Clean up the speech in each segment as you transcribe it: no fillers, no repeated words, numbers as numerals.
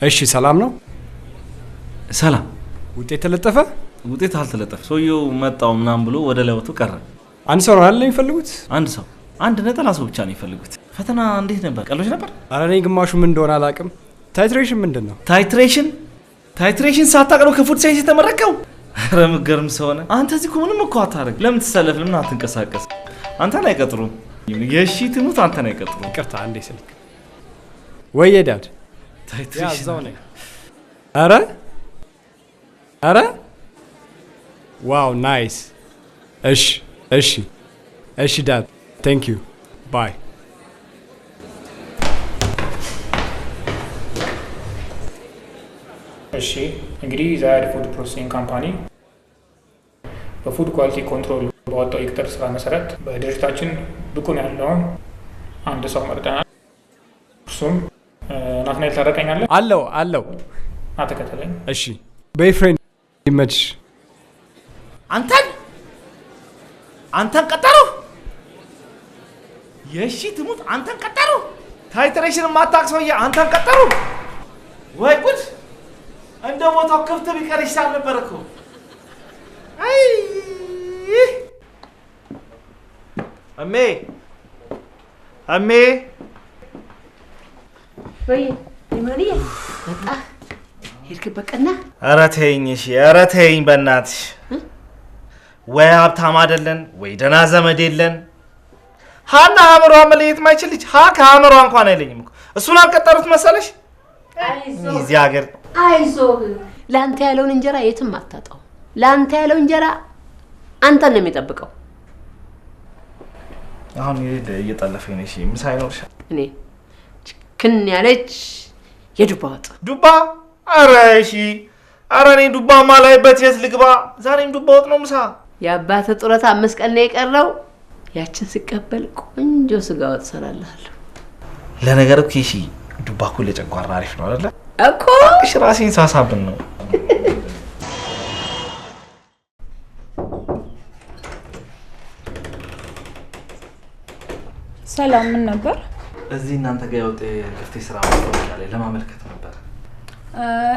እሺ ሰላም ነው? ሰላም። ውጤት ተለጠፈ? ውጤት አልተለጠፈ። ሰውየው መጣው ምናምን ብሎ ወደ ላይ ወጥቶ ቀረ። አንድ ሰው ነው አይደል የሚፈልጉት? አንድ ሰው፣ አንድ ነጠላ ሰው ብቻ ነው የሚፈልጉት። ፈተና እንዴት ነበር? ቀሎች ነበር? ኧረ እኔ ግማሹ ምን እንደሆነ አላውቅም። ታይትሬሽን ምንድን ነው? ታይትሬሽን ሳታውቅ ከፉድ ሳይንስ የተመረቀው? ኧረ ምገርም ሰው ነህ አንተ። እዚህ እኮ ምንም እኮ አታደርግ። ለምን ትሰለፍ? ለምን አትንቀሳቀስ? አንተን አይቀጥሩም። የሺ ትሙት አንተን አይቀጥሩም። ይቅርታ አንዴ ስልክ ወይ ዳድ ታይትሬሽን ያዛው ነው። ኧረ ዋው ናይስ። እሺ ዳድ ቴንክ ዩ ባይ። እሺ እንግዲህ ዛያድ ፉድ ፕሮሰሲንግ ካምፓኒ በፉድ ኳሊቲ ኮንትሮል በወጣው የቅጥር ስራ መሰረት በድርጅታችን ብቁ ነው ያለውን አንድ ሰው መርጠናል። እርሱም ናትናኤል ታረቀኛለህ? አለው አተከተለኝ። እሺ በፍሬንድ ይመችሽ። አንተን ቀጠሩ? የሺ ትሙት አንተን ቀጠሩ? ታይትሬሽን ማታውቅ ሰውዬ አንተን ቀጠሩ? ወይ ጉድ! እንደ ቦታው ክፍት ቢቀር ይሻል ነበር እኮ። አይ አሜ ወይ ማሪያ በቃ ሄድክበት ቀና። ኧረ ተይኝ፣ እሺ ኧረ ተይኝ በእናትሽ። ወይ ሀብታም አይደለን ወይ ደህና ዘመድ የለን። ሀና አእምሯ መለየት ማይችል ልጅ ከአእምሯ እንኳን አይለኝም እኮ። እሱን አልቀጠሩት መሰለሽ? እዚህ ሀገር አይዞህ፣ ለአንተ ያለውን እንጀራ የትም አታጣው። ለአንተ ያለው እንጀራ አንተን ነው የሚጠብቀው። አሁን እየጠለፈኝ ነው። እሺ ምሳ አይኖርሻል? እኔ ችክን ያለች የዱባ ወጥ። ዱባ? ኧረ እሺ፣ ኧረ እኔ ዱባ ማላይበት የት ልግባ? ዛሬም ዱባ ወጥ ነው ምሳ። የአባትህ ጡረታ 5 ቀን ነው የቀረው። ያችን ስቀበል ቆንጆ ስጋ ወጥ ሰራልሃለሁ። ለነገሩ እሺ ዱባ እኮ ለጨጓራ አሪፍ ነው አይደለ? እኮ እሺ ራሴን ሳሳብን ነው። ሰላም ምን ነበር? እዚህ እናንተ ጋር ያወጣ ክፍት ስራ ማስታወቂያ ላይ ለማመልከት ነበር።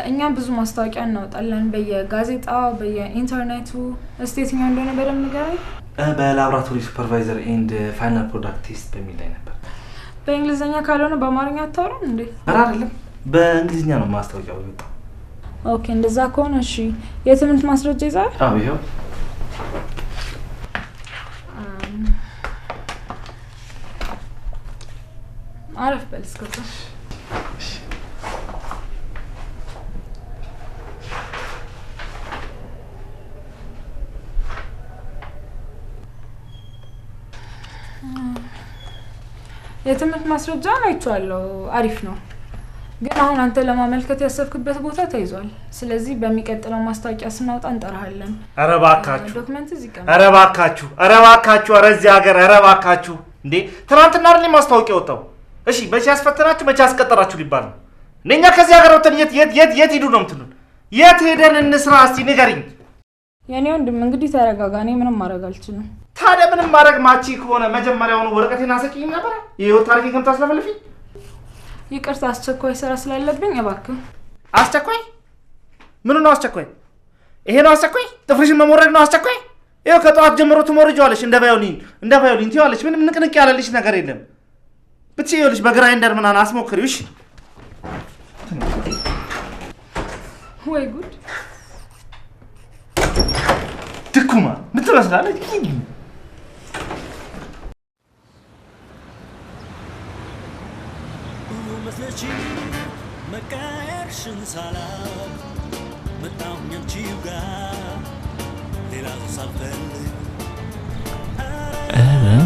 እኛ ብዙ ማስታወቂያ እናወጣለን በየጋዜጣው በየኢንተርኔቱ። እስቴትኛው እንደሆነ በደንብ ንገረኝ። በላብራቶሪ ሱፐርቫይዘር ኤንድ ፋይናል ፕሮዳክት ቴስት በሚል ላይ ነበር። በእንግሊዝኛ ካልሆነ በአማርኛ አታወራም እንዴ? ኧረ አይደለም፣ በእንግሊዝኛ ነው ማስታወቂያው የወጣው። ኦኬ እንደዛ ከሆነ እሺ። የትምህርት ማስረጃ ይዛል? አዎ ይሄው። አረፍ በል እስከዛ። የትምህርት ማስረጃ አይቼዋለሁ፣ አሪፍ ነው። ግን አሁን አንተ ለማመልከት ያሰብክበት ቦታ ተይዟል። ስለዚህ በሚቀጥለው ማስታወቂያ ስናወጣ እንጠራሃለን። ኧረ እባካችሁ፣ ዶክመንት እዚህ ጋር። ኧረ እባካችሁ፣ ኧረ እዚህ ሀገር ኧረ እባካችሁ። እንዴ ትናንትና አይደል ማስታወቂያ ወጣው? እሺ መቼ ያስፈተናችሁ መቼ ያስቀጠራችሁ ሊባል ነው? እኛ ከዚህ ሀገር ወጥተን የት ሂዱ ነው የምትሉን? የት ሄደን እንስራ እስቲ ንገሪኝ። የኔ ወንድም እንግዲህ ተረጋጋ። እኔ ምንም ማድረግ አልችልም። ታዲያ ምንም ማድረግ ማቺ ከሆነ መጀመሪያውኑ ወረቀቴን አሰጪኝ ነበር። የህይወት ታሪኬን ከምታስለፈልፊኝ። ይቅርታ አስቸኳይ ስራ ስላለብኝ እባክህ። አስቸኳይ? ምኑ ነው አስቸኳይ? ይሄ ነው አስቸኳይ? ጥፍርሽን መሞረድ ነው አስቸኳይ? ይኸው ከጠዋት ጀምሮ ትሞርጂዋለሽ እንደ ቫዮሊን ትይዋለሽ። ምንም ንቅንቅ ያለልሽ ነገር የለም። ብትይውልሽ በግራይንደር ምናምን አስሞክሪው። እሺ ወይ ጉድ! ድኩማ ምን ትመስላለች?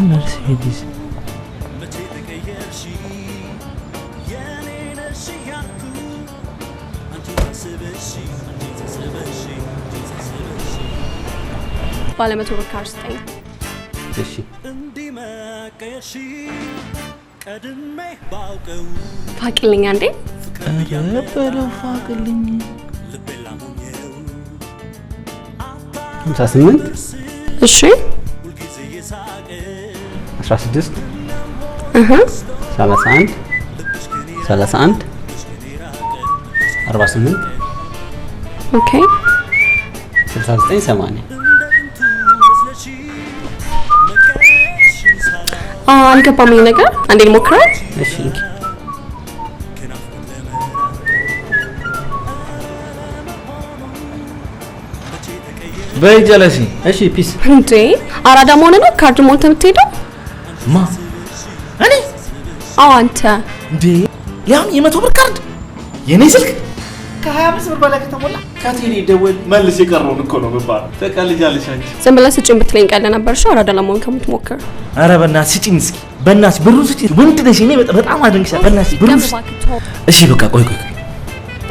መርሴዲስ ባለመቶ ብር ካርድ ስጠኝ። እሺ ፋቅልኝ አንዴ። በለው ፋቅልኝ። 58 እሺ 16 31 31 48 ኦኬ 69 80 አልገባም ይሄ ነገር አንዴ ልሞክረው እሺ በጀለሲ እሺ ፒስ እንዴ አራዳ መሆን ነው ካርድ ሞልተ የምትሄደው ማ እኔ አዎ አንተ እንዴ ያም የ100 ብር ካርድ የኔ ስልክ ከ25 ብር በላይ ከተሞላ ካቴሌ ደወል መልስ የቀረውን እኮ ነው መባል ተቀልጃለሽ አንቺ ዝም ብለህ ስጪኝ ብትለኝ ቀለ ነበር እሺ አራዳ ለመሆን ከምትሞክር ኧረ በእናትሽ ስጪኝ እስኪ በእናትሽ ብሩን ስጪኝ ወንድ ነሽ እኔ በጣም አደንቅሻለሁ በእናትሽ ብሩን እሺ በቃ ቆይ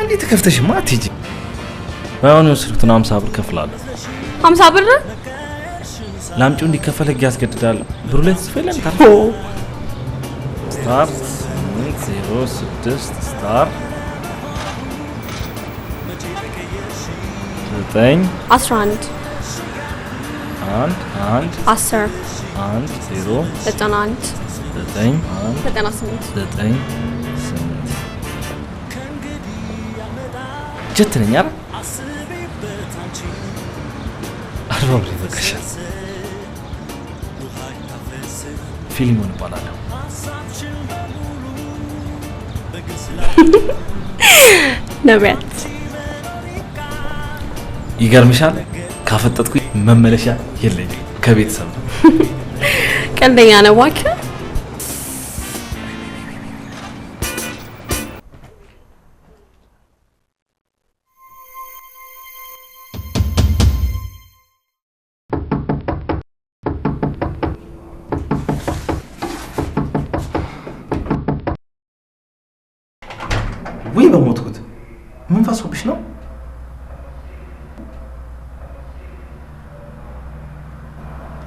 እንዴት ተከፍተሽማ አትሄጂ ባይሆን የወሰድኩትን 50 ብር ከፍላለሁ 50 ብር ላምጪው እንዲከፈል ህግ ያስገድዳል ብሩ ላይ ተጽፈለን ታርፎ ስታር 806 ስታር 9 11 1 10 1 0 91 9 98 9 ጀት ነኝ አይደል? አርባ ብር ይበቃሻል። ፊልሙን እባላለሁ። ነቢያት ይገርምሻል፣ ካፈጠጥኩኝ መመለሻ የለኝም ከቤተሰብ ነው። ቀልደኛ ነው እባክህ። ወይ በሞትኩት ምን ፈሶብሽ ነው?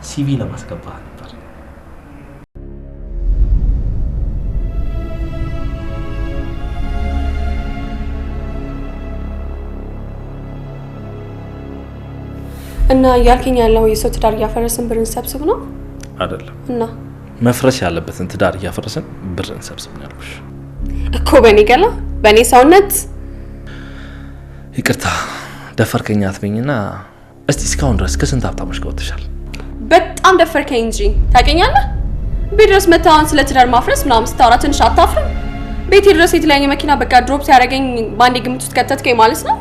ሲቪ ለማስገባት ነበር። እና ያልከኝ ያለው የሰው ትዳር እያፈረስን ብር እንሰብስብ ነው አይደለም? እና መፍረስ ያለበትን ትዳር እያፈረስን ብር እንሰብስብ ነው ያልኩሽ እኮ። በኔ ገላ በኔ ሰውነት ይቅርታ ደፈርከኝ አትበኝና፣ እስቲ እስካሁን ድረስ ከስንት ሀብታሞች ጋር ወጥተሻል? በጣም ደፈርከኝ እንጂ ታውቀኛለህ። ቤት ድረስ መታወን ስለ ትዳር ማፍረስ ምናምን ስታወራ ትንሽ አታፍርም? ቤቴ ድረስ የተለያየ መኪና በቃ ድሮፕ ሲያደርገኝ ባንዴ ግምት ውስጥ ከተትከኝ ማለት ነው።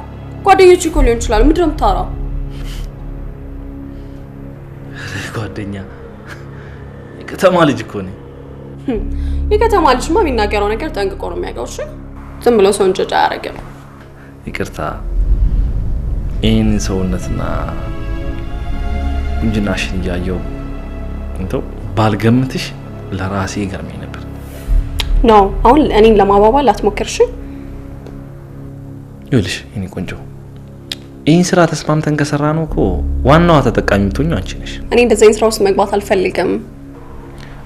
ጓደኞቹ እኮ ሊሆን ይችላሉ። ምንድን ነው የምታወራው? ጓደኛ የከተማ ልጅ እኮ ነኝ። የከተማ ልጅማ የሚናገረው ነገር ጠንቅቆ ነው የሚያውቀው። እሺ ዝም ብሎ ሰው እንጨጫ አያደርግም። ይቅርታ ይህን ሰውነትና ቁንጅናሽን እያየው እንተው ባልገምትሽ ለራሴ ገርመኝ ነበር። ነው አሁን እኔን ለማባባል አትሞክርሽ። ይኸውልሽ የኔ ቆንጆ ይህን ስራ ተስማምተን ከሰራ ነው እኮ ዋናዋ ተጠቃሚ የምትሆኚው አንቺ ነሽ። እኔ እንደዚህ አይነት ስራ ውስጥ መግባት አልፈልግም።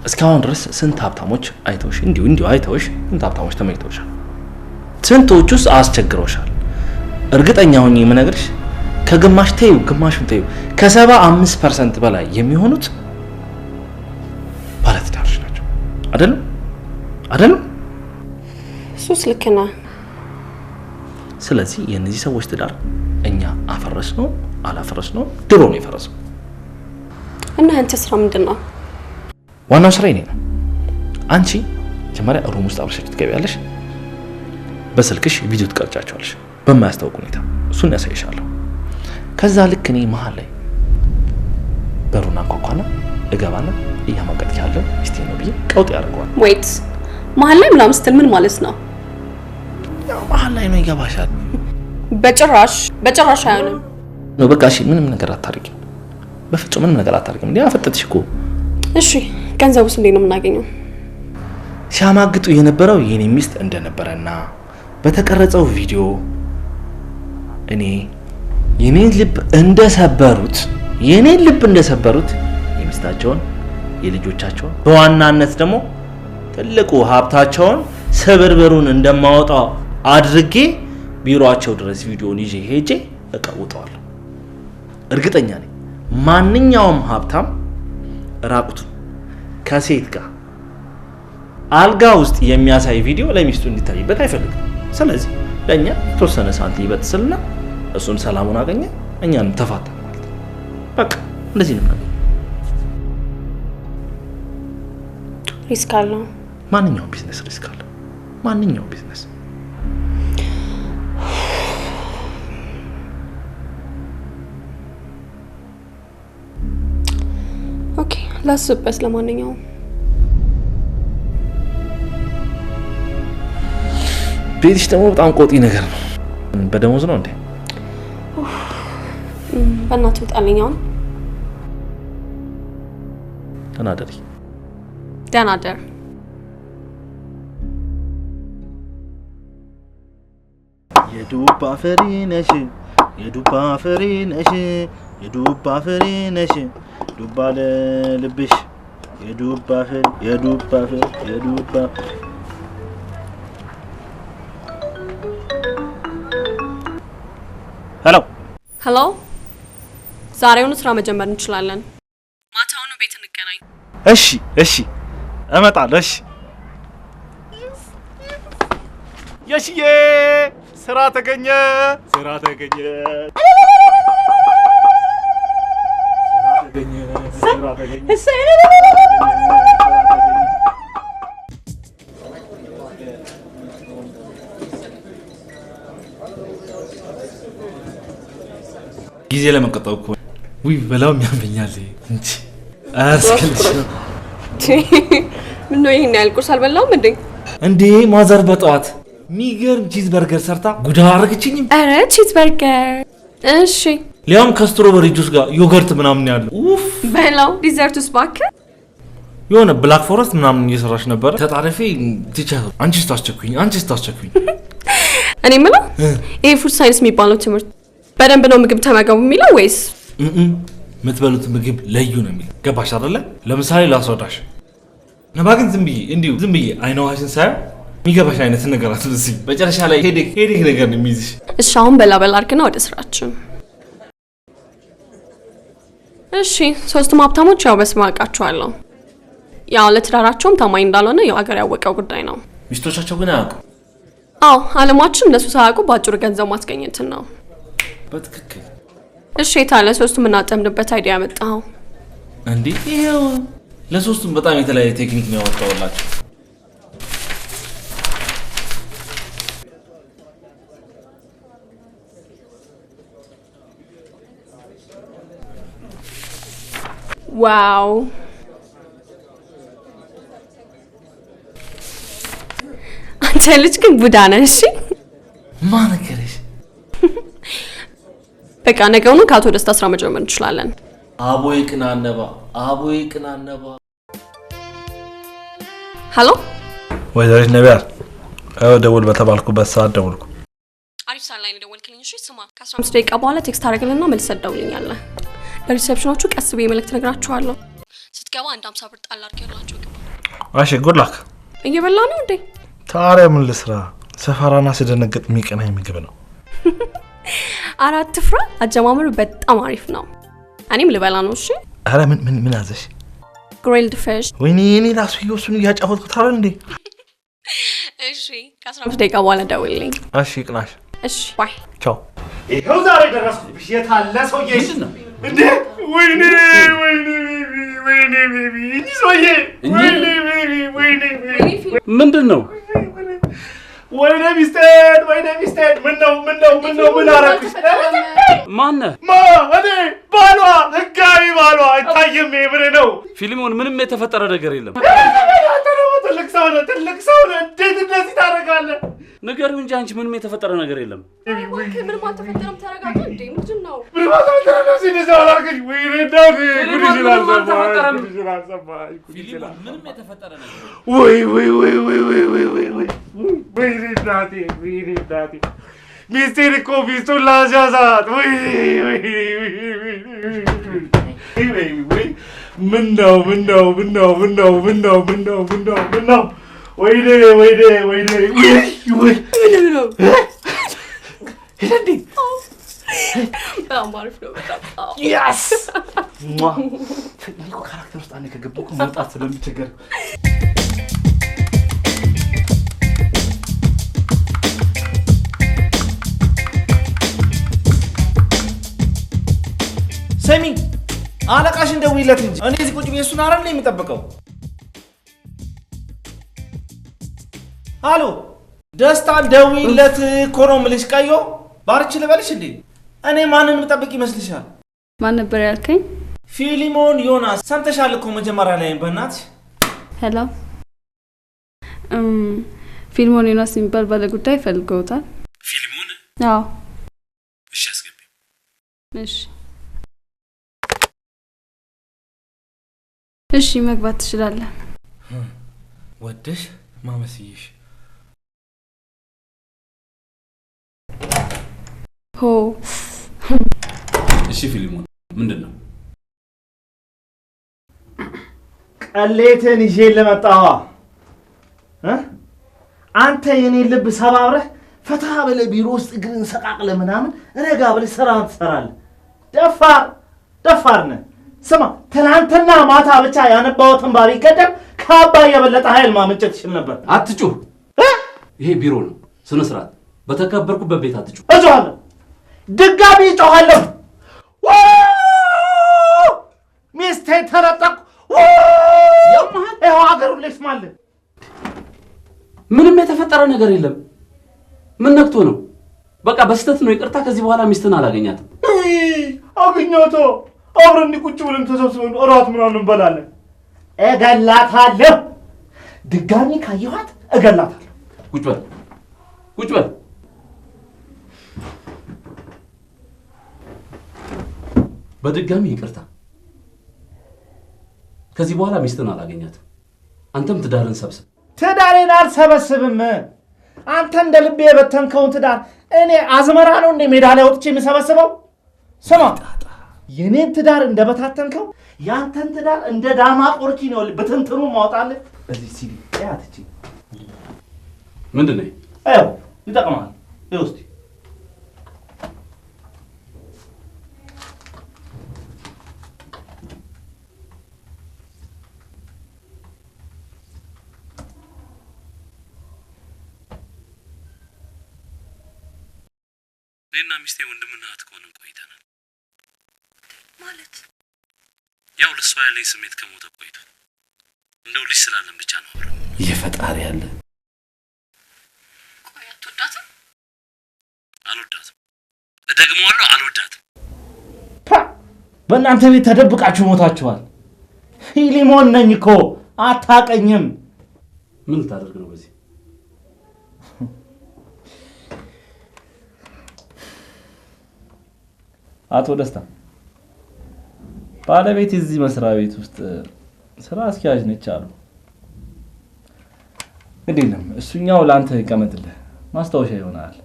እስካሁን ድረስ ስንት ሀብታሞች አይተውሽ እንዲሁ አይተውሽ ስንት ሀብታሞች ተመኝተውሻል? ስንቶቹስ አስቸግረውሻል? እርግጠኛ ሆኜ የምነግርሽ ከግማሽ ተይው ግማሹን ተይው ከ75% በላይ የሚሆኑት ባለትዳሮች ናቸው። አይደለም? እሱስ ልክ ነህ። ስለዚህ የእነዚህ ሰዎች ትዳር እኛ አፈረስ ነው አላፈረስ ነው ድሮ ነው የፈረሰው። እና አንተ ስራ ምንድን ነው? ዋናው ስራ ይኔ ነው። አንቺ መጀመሪያ ሩም ውስጥ አብረሽ ትገቢያለሽ። በስልክሽ ቪዲዮ ትቀርጫቸዋለሽ በማያስታውቅ ሁኔታ፣ እሱን ያሳይሻለሁ። ከዛ ልክ እኔ መሀል ላይ በሩን አንኳኳና እገባና እያማቀጥክ ያለው እስቲ ነው ብዬ ቀውጥ ያደርገዋል። ዌይት መሀል ላይ ምናምን ስትል ምን ማለት ነው? ያው መሀል ላይ ነው ይገባሻል። በጭራሽ አይሆንም ነው በቃ እሺ። ምንም ነገር አታርጊም፣ በፍጹም ምንም ነገር አታርጊም። እንዴ አፈጠጥሽ እኮ። እሺ ገንዘቡስ እንዴት ነው የምናገኘው? ሲያማግጡ የነበረው የኔ ሚስት እንደነበረና በተቀረጸው ቪዲዮ እኔ የኔን ልብ እንደሰበሩት የሚስታቸውን የልጆቻቸውን በዋናነት ደግሞ ትልቁ ሀብታቸውን ስብርብሩን እንደማወጣው አድርጌ ቢሮአቸው ድረስ ቪዲዮን ይዤ ሄጄ እቀውጠዋለሁ። እርግጠኛ ነኝ ማንኛውም ሀብታም ራቁቱ ከሴት ጋር አልጋ ውስጥ የሚያሳይ ቪዲዮ ለሚስቱ እንዲታይበት አይፈልግም። ስለዚህ ለኛ ተወሰነ ሳንቲም ይበጥስልና እሱን ሰላሙን አገኘ እኛንም ተፋታን ማለት ነው። በቃ እንደዚህ ነው ማለት። ሪስክ አለው። ማንኛውም ቢዝነስ ሪስክ አለው። ማንኛውም ቢዝነስ ኦኬ ላስብበት። ለማንኛውም ቤትሽ ደግሞ በጣም ቆጢ ነገር ነው። በደሞዝ ነው እንዴ? በእናትህ ውጣልኝ አሁን። ተናደሪ። ደህና ደር። የዱባ ፍሬ ነሽ የዱባ ፍሬ ነሽ የዱባ ፍሬ ነሽ ዱባ ለልብሽ የዱባ ፍሬ የዱባ ፍሬ የዱባ ሄሎ ሄሎ። ዛሬውኑ ስራ መጀመር እንችላለን። ማታውኑ ቤት እንገናኝ። እሺ እሺ እመጣለሁ። እሺ የሽዬ ስራ ተገኘ ስራ ተገኘ ስራ ተገኘ። ጊዜ ለመቆጠብ እኮ ውይ በላው ያምኛል እንጂ አስከልሽ ነው። ምን ነው ይሄን ያህል ቁርስ አልበላውም እንዴ? እንዴ ማዘር በጠዋት ሚገርም ቺዝ በርገር ሰርታ ጉዳ አረገችኝም። አረ ቺዝ በርገር እሺ፣ ሊያውም ከስትሮበሪ ጁስ ጋር ዮገርት ምናምን ያለው ኡፍ። በላው ዲዘርቱስ እባክህ። የሆነ ብላክ ፎረስት ምናምን እየሰራች ነበር። ተጣረፌ ቲቸር አንቺስ ታስቸኩኝ አንቺስ ታስቸኩኝ። እኔ የምለው ይሄ ፉድ ሳይንስ የሚባለው ትምህርት በደንብ ነው ምግብ ተመገቡ የሚለው ወይስ የምትበሉት ምግብ ለዩ ነው የሚለው? ገባሽ አይደለ? ለምሳሌ ላስረዳሽ። ነባ ግን ዝም ብዬ አይነዋሽን ሳይሆን የሚገባሽ አይነት ነገር አትመስይ። መጨረሻ ላይ ሄዴክ ነገር ነው የሚይዝሽ። እሺ አሁን በላ አድርግና ወደ ስራችን። እሺ ሶስቱም ሀብታሞች ያው በስም አውቃቸዋለሁ። ያው ለትዳራቸውም ታማኝ እንዳልሆነ ያው ሀገር ያወቀው ጉዳይ ነው። ሚስቶቻቸው ግን አያውቁ። አዎ አለማችን እነሱ ሳያውቁ በአጭሩ ገንዘብ ማስገኘትን ነው። በትክክል። እሺ የታለ ሶስቱም እናጠምድበት አይዲያ ያመጣው እንዴ? ይሄው ለሶስቱም በጣም የተለያየ ቴክኒክ ነው ያወጣውላችሁ። ዋው አንተ ልጅ ግን ቡዳ ነህ። እሺ ማን ነገረሽ? በቃ ነገውኑ ከአቶ ደስታ ስራ መጀመር እንችላለን። አቦይ ቅናነባ ሄሎ ወይዘሪት ነቢያት፣ ደውል በተባልኩበት ሰዓት ደውልኩ። አሪፍ ሰዓት ላይ ነው ደወልክልኝ። እሺ ስማ፣ ከ15 ደቂቃ በኋላ ቴክስት አደረግልና መልሰህ ትደውልልኛለህ። ለሪሴፕሽኖቹ ቀስ ብዬ መልእክት ነግራቸዋለሁ። ስትገባ 150 ብር ጣል አድርጌላቸው ግባ። እሺ ጉድ ላክ። እየበላ ነው እንዴ? ታዲያ ምን ልስራ? ሰፈራና ስደነግጥ የሚቀናኝ ምግብ ነው። አራት ፍራ። አጀማመሩ በጣም አሪፍ ነው። እኔም ልበላ ነው። እሺ አረ ምን አዘሽ? ግሪልድ ፊሽ። ወይኔ እኔ ራሱ እየወሱን እያጫወትኩት አይደል እንዴ? እሺ ከ15 ደቂቃ በኋላ ደውልልኝ። እሺ ይቅናሽ። እሺ ባይ። ቻው። ይኸው ዛሬ ደረስኩልሽ። የታለ ሰውዬ እንዴ? ወይኔ ቤቢ ሰውዬ፣ ወይኔ ምንድን ነው? ወይኔ ሚስቴር ምን አደረግሽ? ማነህ? እኔ ባሏ፣ ህጋዊ ባሏ። አይታየም? ምን ነው ፊልሙን? ምንም የተፈጠረ ነገር የለም። ትልቅ ሰው ነህ። እንዴት እንደዚህ ታደርጋለህ? ንገሪው እንጂ አንቺ ምንም የተፈጠረ ነገር የለም። ምንም አልተፈጠረም። ተረጋጋ። እንዴ ምንድን ነው? ምንም አልተፈጠረም። ምንም የተፈጠረ ነገር ወይ ሚስቴር እኮ ሚስቱን ላስያዛት። ምነው ወይኔ በጣም አሪፍ ነው። በጣም ያስ እኮ ካራክተር ውስጥ አንዴ ከገባሁ እኮ መውጣት ስለምቸገር ስሚ አለቃሽን ደውይለት እንጂ እኔ እዚህ ቁጭ ብዬ እሱን አይደል የሚጠብቀው። አሎ ደስታን ደውይለት እኮ ነው የምልሽ። ቀዮ ባርች ልበልሽ እንዴ? እኔ ማንን የምጠብቅ ይመስልሻል? ማን ነበር ያልከኝ? ፊሊሞን ዮናስ። ሰምተሻል እኮ መጀመሪያ ላይ በእናትሽ። ሄሎ ፊሊሞን ዮናስ የሚባል ባለ ጉዳይ ፈልገውታል። ፊሊሞን? አዎ። እሺ አስገቢ። እሺ መግባት ትችላለህ። ወደሽ ማመስይሽ ሆ እሺ ፊሊሞን ምንድነው? ቀሌትን ይዤ ለመጣዋ አንተ የኔ ልብ ሰባብረህ ፈታ ብለህ ቢሮ ውስጥ እግርን ሰቃቅለ ምናምን ረጋ ብለህ ስራህን ትሰራለህ። ደፋር ነህ። ስማ ትናንትና ማታ ብቻ ያነባሁትን ባሪ ቀደም ከአባይ የበለጠ ኃይል ማመንጨት ይችል ነበር። አትጩህ። ይሄ ቢሮ ነው። ስነ ስርዓት። በተከበርኩበት ቤት አትጩህ። እጮሃለሁ፣ ድጋሚ እጮሃለሁ። ሚስቴ ተነጠቅኩ። ይኸው ሀገሩን ልስማልህ። ምንም የተፈጠረ ነገር የለም። ምን ነክቶ ነው? በቃ በስተት ነው። ይቅርታ። ከዚህ በኋላ ሚስትን አላገኛትም። አገኛቶ አብረን እንዲህ ቁጭ ብለን ተሰብስበን እራት ምናምን እንበላለን። እገላታለሁ። ድጋሚ ካየኋት እገላታለሁ። ቁጭ በል። በድጋሚ ይቅርታ። ከዚህ በኋላ ሚስትን አላገኛትም። አንተም ትዳርን ሰብስብ። ትዳሬን አልሰበስብም። አንተ እንደ ልቤ የበተንከውን ትዳር እኔ አዝመራ ነው እንደ ሜዳ ላይ ወጥቼ የምሰበስበው? ስማ የኔን ትዳር እንደበታተንከው ያንተን ትዳር እንደ ዳማ ቆርኪ ነው በትንትኑ ማውጣልህ። በዚህ ሲዲ ያትቺ ምንድነው? አዎ ይጠቅማል። ይውስቲ እኔና ሚስቴ ወንድምና እህት ከሆነን ቆይተናል። ማለት ያው ለሷ ያለኝ ስሜት ከሞተ ቆይቷል። እንደው ልጅ ስላለን ብቻ ነው አብረን። እየፈጣሪ ያለ ቆይ አትወዳትም? አልወዳትም። እደግመዋለሁ፣ አልወዳትም። በእናንተ ቤት ተደብቃችሁ ሞታችኋል። ፊሊሞን ነኝ እኮ አታቀኝም። ምን ልታደርግ ነው በዚህ? አቶ ደስታ ባለቤት እዚህ መስሪያ ቤት ውስጥ ስራ አስኪያጅ ነች አሉ። እንዴለም እሱኛው ላንተ ይቀመጥልህ ማስታወሻ ይሆናል።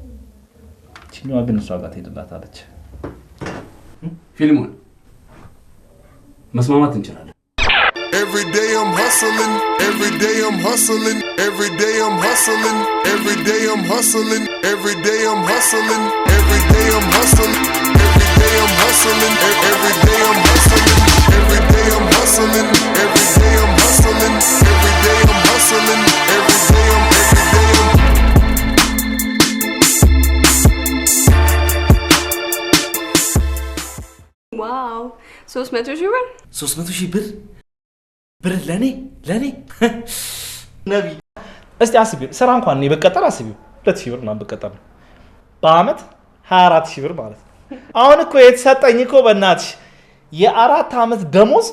እቺኛዋ ግን እሷ ጋር ትሄድላታለች። ፊሊሞን መስማማት እንችላለን። Every day I'm hustling, every day I'm hustling, every day I'm hustling, every day I'm hustling, every day I'm hustling, every day I'm hustling, every day I'm hustling, every day I'm hustling, every day I'm hustling, every day I'm hustling, every day I'm hustling, every day I'm ዋው 300 ሺህ ብር 300 ሺህ ብር ለኔ ነቢ እስቲ አስቢ። ስራ እንኳን እኔ በቀጠር አስቢ 2000 ብር ምናምን በቀጠር ነው በአመት 24 ሺህ ብር ማለት ነው። አሁን እኮ የተሰጠኝ እኮ በእናትሽ የ4 አመት ደሞዝ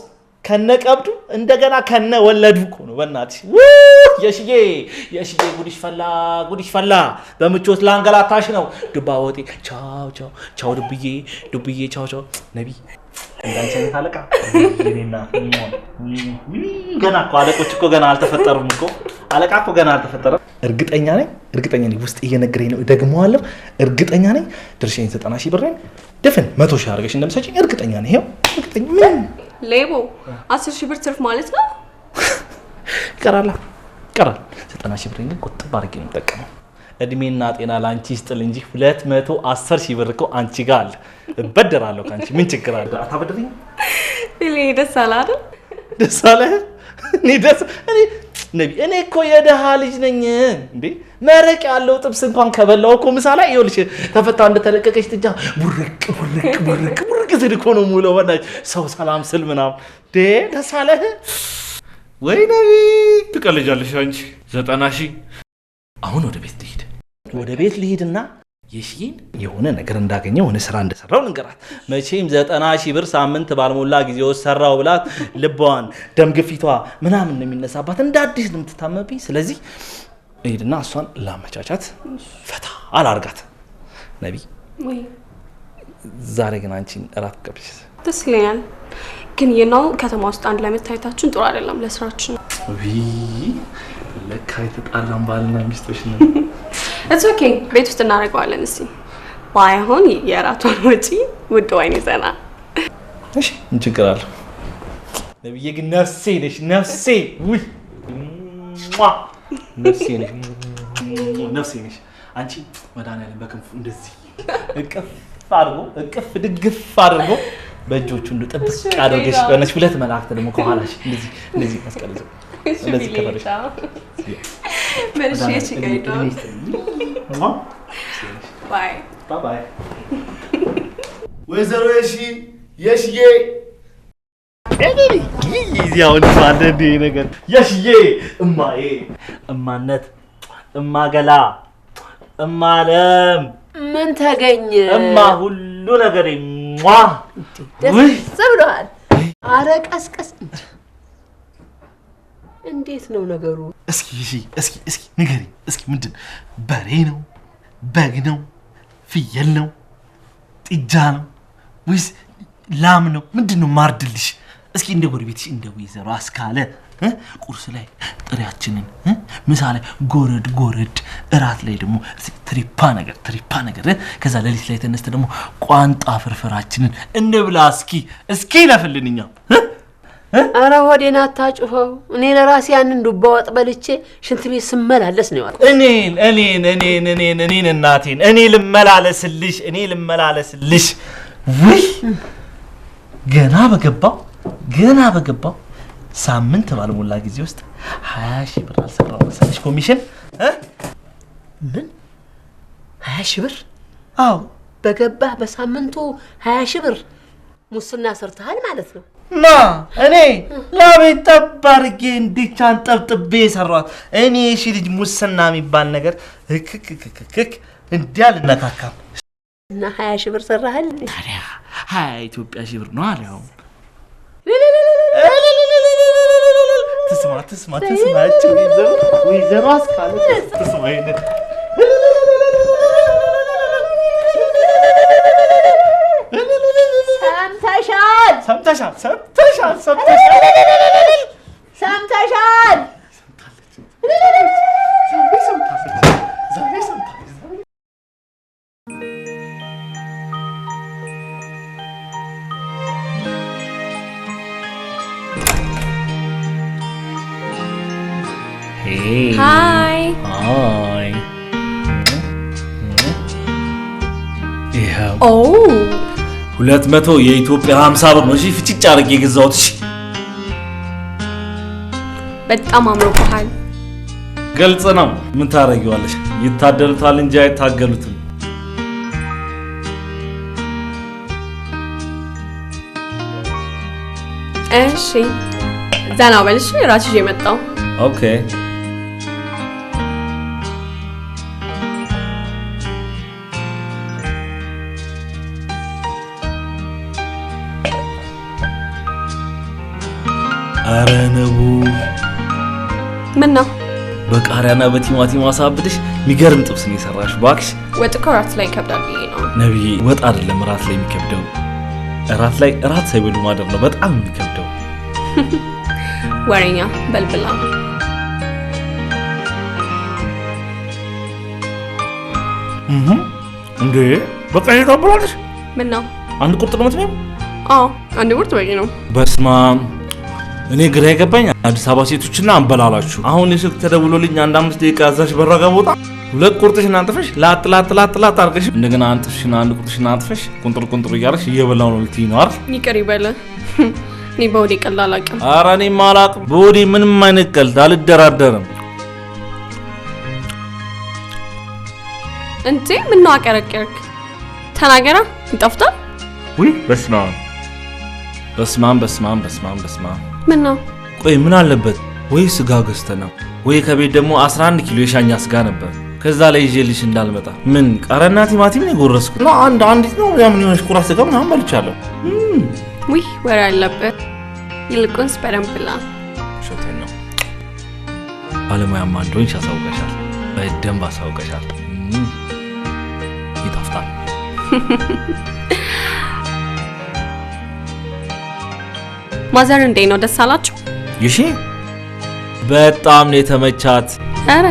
ከነቀብዱ እንደገና ከነ ወለዱ እኮ ነው በእናትሽ። የሽዬ ጉድሽ ፈላ በምቾት ላንገላታሽ ነው። ዱባ ወጤ ቻው ዱብዬ ቻው ነቢ እንዳንቺ አይነት አለቃ የኔና ገና እኮ አለቆች እኮ ገና አልተፈጠሩም እኮ አለቃ እኮ ገና አልተፈጠረም። እርግጠኛ ነኝ ውስጥ እየነገረኝ ነው። ደግመዋለሁ። እርግጠኛ ነኝ ድርሻዬን 90 ሺህ ብር ድፍን 100 ሺህ አድርገሽ እንደምትሰጪኝ እርግጠኛ ነኝ። ይሄው እርግጠኛ ምን ሌቦ 10 ሺህ ብር ትርፍ ማለት ነው። ይቀራል 90 ሺህ ብር ግን ቁጥብ አድርጌ ነው የምጠቀመው። እድሜና ጤና ላንቺ ይስጥል እንጂ 210 ሺህ ብር እኮ አንቺ ጋር አለ። እበደራለሁ ካንቺ ምን ችግር አለ? አታበድሪኝ? ደስ አለ አይደል? ደስ አለ። እኔ እኮ የደሃ ልጅ ነኝ እንዴ። መረቅ ያለው ጥብስ እንኳን ከበላው እኮ ምሳ ላይ ይኸውልሽ ተፈታ እንደተለቀቀች ጥጃ ቡርቅ ዝልኮ ነው ሙሉ ወዳጅ ሰው ሰላም ስል ምናምን ደስ አለህ ወይ ነቢ ትቀልጃለሽ አንቺ 90,000 አሁን ወደ ቤት ልሂድና የሺን የሆነ ነገር እንዳገኘው ሆነ ስራ እንደሰራው ልንገራት መቼም 90,000 ብር ሳምንት ባልሞላ ጊዜ ወሰራው ብላት ልቧን ደም ግፊቷ ምናምን ነው የሚነሳባት እንደ አዲስ ነው የምትታመብኝ ስለዚህ እሄድና እሷን ላመቻቻት ፈታ አላርጋት ነቢ ወይ ዛሬ ግን አንቺን እራት ቀብሽ ደስ ይለኛል ግን የናው ከተማ ውስጥ አንድ ላይ መታየታችን ጥሩ አይደለም ለስራችን ለካ የተጣላን ባልና ሚስቶች ነው It's okay ቤት ውስጥ እናደርገዋለን እስቲ ባይሆን የራቷን ወጪ ውድ ዋይን ይዘና እሺ እንችግራለን ነብዬ ግን ነፍሴ ውይ ነፍሴ ነሽ አንቺ መድኃኒዓለም በክንፉ እንደዚህ እቅፍ ድግፍ አድርጎ በእጆቹ እንደጥብስ አድርገሽ በነሽ ሁለት መላእክት ደግሞ ከኋላሽ እንደዚህ መስቀልዘው እንደዚህ ከፈለሽ መልሽ ይችላል ባይ ወይዘሮ የሽዬ ይዚያው እንደ ነገር የሽዬ እማዬ እማነት እማገላ እማለም ምን ተገኘ እማ ሁሉ ነገር ደስ ብሏል አረ ቀስቀስ እንዴት ነው ነገሩ እስኪ ንገሪ እስኪ ምንድን በሬ ነው በግ ነው ፍየል ነው ጥጃ ነው ወይስ ላም ነው ምንድነው ማርድልሽ እስኪ እንደ ጎረቤትሽ እንደ ወይዘሮ አስካለ ቁርስ ላይ ጥሪያችንን ምሳ ላይ ጎረድ እራት ላይ ደግሞ ትሪፓ ነገር ከዛ ለሊት ላይ ተነስተ ደግሞ ቋንጣ ፍርፍራችንን እንብላ እስኪ ለፈልንኛ አረ ሆዴን አታጭፈው እኔ ለራሴ ያንን ዱባ ወጥ በልቼ ሽንት ቤት ስመላለስ ነው ያለው እኔን እናቴን እኔ ልመላለስልሽ ወይ ገና በገባው ሳምንት ባልሞላ ጊዜ ውስጥ 20,000 ብር አልሰራው መሰለሽ ኮሚሽን ምን 20,000 ብር አዎ በገባህ በሳምንቱ 20,000 ብር ሙስና ሰርተሃል ማለት ነው ማ እኔ ላቤት ጠባርጌ እንዲቻን ጠብጥቤ ሰራዋት እኔ እሺ ልጅ ሙስና የሚባል ነገር እንዲያል ነካካም እና 20,000 ብር ሰራሃል ታዲያ 20 ኢትዮጵያ ሺህ ብር ነው አለው ትስማ ወይዘሮ አስካለ ትስማ ይሄን ሰምተሻል Hi. 200 የኢትዮጵያ 50 ብር ነው። እሺ ፍጭጭ አድርጌ የገዛሁት። እሺ በጣም አምሮብሃል። ግልጽ ነው። ምን ታረጊዋለሽ? ይታደሉታል እንጂ አይታገሉትም። እሺ ዘና በል። እሺ ራስ ይዤ መጣሁ። ኦኬ አረነቡ ምን ነው በቃሪያና በቲማቲም አሳብደሽ የሚገርም ጥብስ ነው የሰራሽ። ባክሽ ወጥ እኮ ራት ላይ ይከብዳል ብዬ ነው። ነብዬ ወጥ አይደለም ራት ላይ የሚከብደው። ራት ሳይበሉ ማደር ነው በጣም የሚከብደው። ወሬኛ በልብላ። እንዴ በቃ ይታበላልሽ። ምን ነው አንድ ቁርጥ ነው የምትበይው? አዎ አንድ ቁርጥ በቂ ነው። በስማ እኔ ግራ የገባኝ አዲስ አበባ ሴቶችና አንበላላችሁ። አሁን የስልክ ተደውሎልኝ አንድ 5 ደቂቃ እዛሽ በራጋ ቦታ ሁለት ቁርጥሽና አንጥፈሽ ላጥ አድርገሽ እንደገና አንጥፍሽና አንድ ቁርጥሽና አንጥፈሽ ቁንጥር እያለሽ እየበላው ነው ልትይ ነው አይደል? ይቅር ይበለ። እኔ በወዴ ቀልድ አላውቅም። ኧረ እኔም አላውቅም። በወዴ ምንም አይነት ቀልድ አልደራደርም። እንዴ ምን ነው አቀረቀርክ? ተናገራ ይጣፍጣል? ውይ በስማም ምን ነው? ቆይ ምን አለበት ወይ ስጋ ገዝተና ወይ ከቤት ደግሞ 11 ኪሎ የሻኛ ስጋ ነበር። ከዛ ላይ ይዤልሽ እንዳልመጣ ምን ቃረና ቲማቲም ነው ጎረስኩት ነው አንዲት ነው ያምን የሆነች ቁራ ስጋ ምናምን በልቻለሁ። ውይ ወሬ አለበት። ይልቁንስ በደንብ ብላ። ሾቴን ነው ባለሙያማ እንደሆንሽ አሳውቀሻል። በደንብ አሳውቀሻል። ይጣፍጣል። ማዘር እንዴት ነው? ደስ አላችሁ? ይሺ በጣም ነው የተመቻት። አረ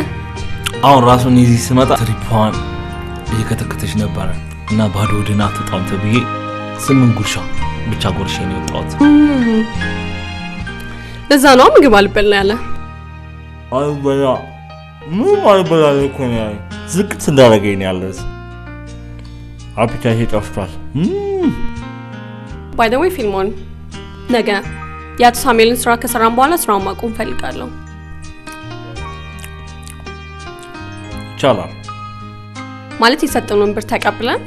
አሁን ራሱን እዚህ ስመጣ ትሪፓን እየከተከተች ነበር እና ባዶ ወድና ተጣም ተብዬ 8 ጉርሻ ብቻ ጎርሼ ነው የወጣሁት። ለዛ ነው ምግብ አልበላ ያለ። አልበላ ምን አልበላ እኮ ነው ዝቅት እንዳደረገኝ ነው ያለስ። አፒታይቴ ጠፍቷል። ባይ ዘ ዌይ ፊልሞን ነገ የአቶ ሳሙኤልን ስራ ከሰራን በኋላ ስራውን ማቆም ፈልጋለሁ። ይቻላል ማለት የሰጠነውን ብር ተቀብለን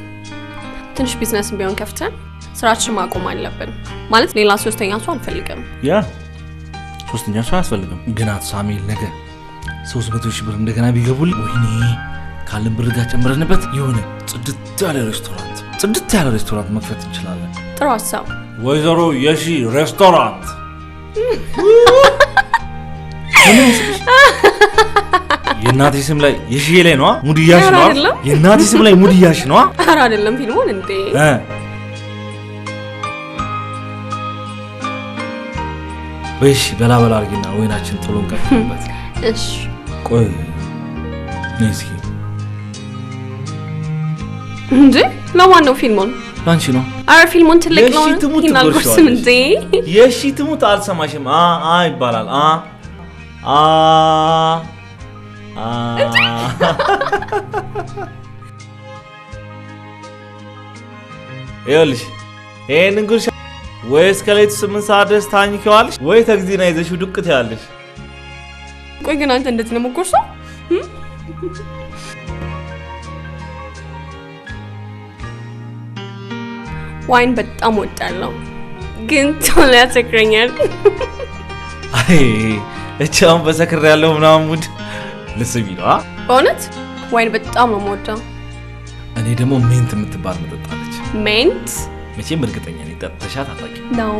ትንሽ ቢዝነስም ቢሆን ከፍተን ስራችን ማቆም አለብን። ማለት ሌላ ሶስተኛ ሰው አንፈልግም። ያ ሶስተኛ ሰው አያስፈልግም። ግን አቶ ሳሙኤል ነገ 300 ሺህ ብር እንደገና ቢገቡልኝ ወይኔ ካለን ብር ጋር ጨምረንበት የሆነ ጽድት ያለ ሬስቶራንት መክፈት እንችላለን። ጥሩ ሀሳብ። ወይዘሮ የሺ ሬስቶራንት የእናቴ ስም ላይ የሺ ላይ ነው ሙድያሽ ነው። የእናቴ ስም ላይ ሙድያሽ ነው። ኧረ አይደለም ፊልሙን እንዴ ወይሽ በላ አርጊና ወይናችን ጥሎ እንቀጥልበት። እሺ ቆይ ነስኪ እንዴ ለማን ነው ፊልሙን? ላንቺ ነው። አረ ፊልሙን ትልቅ ነው። ይናልኩስም እንዴ የሺ ትሙት አልሰማሽም። ይባላል ይኸውልሽ ይሄንን ጉርሻ ወይ እስከ ሌሊቱ 8 ሰዓት ድረስ ታኝኪዋለሽ ወይ ተግዚና ይዘሽው ዱቅት ያለሽ። ቆይ ግን አንተ እንዴት ነው የምትጎርሰው? ዋይን በጣም ወዳለሁ ግን ቶሎ ያሰክረኛል። አይ እቻውን በሰክር ያለው ምናምን ሙድ ልስቢ ነው። በእውነት ዋይን በጣም ነው የምወደው። እኔ ደግሞ ሜንት የምትባል መጠጣለች። ሜንት መቼም እርግጠኛ ነኝ ጠጥተሻት አታውቂም ነው።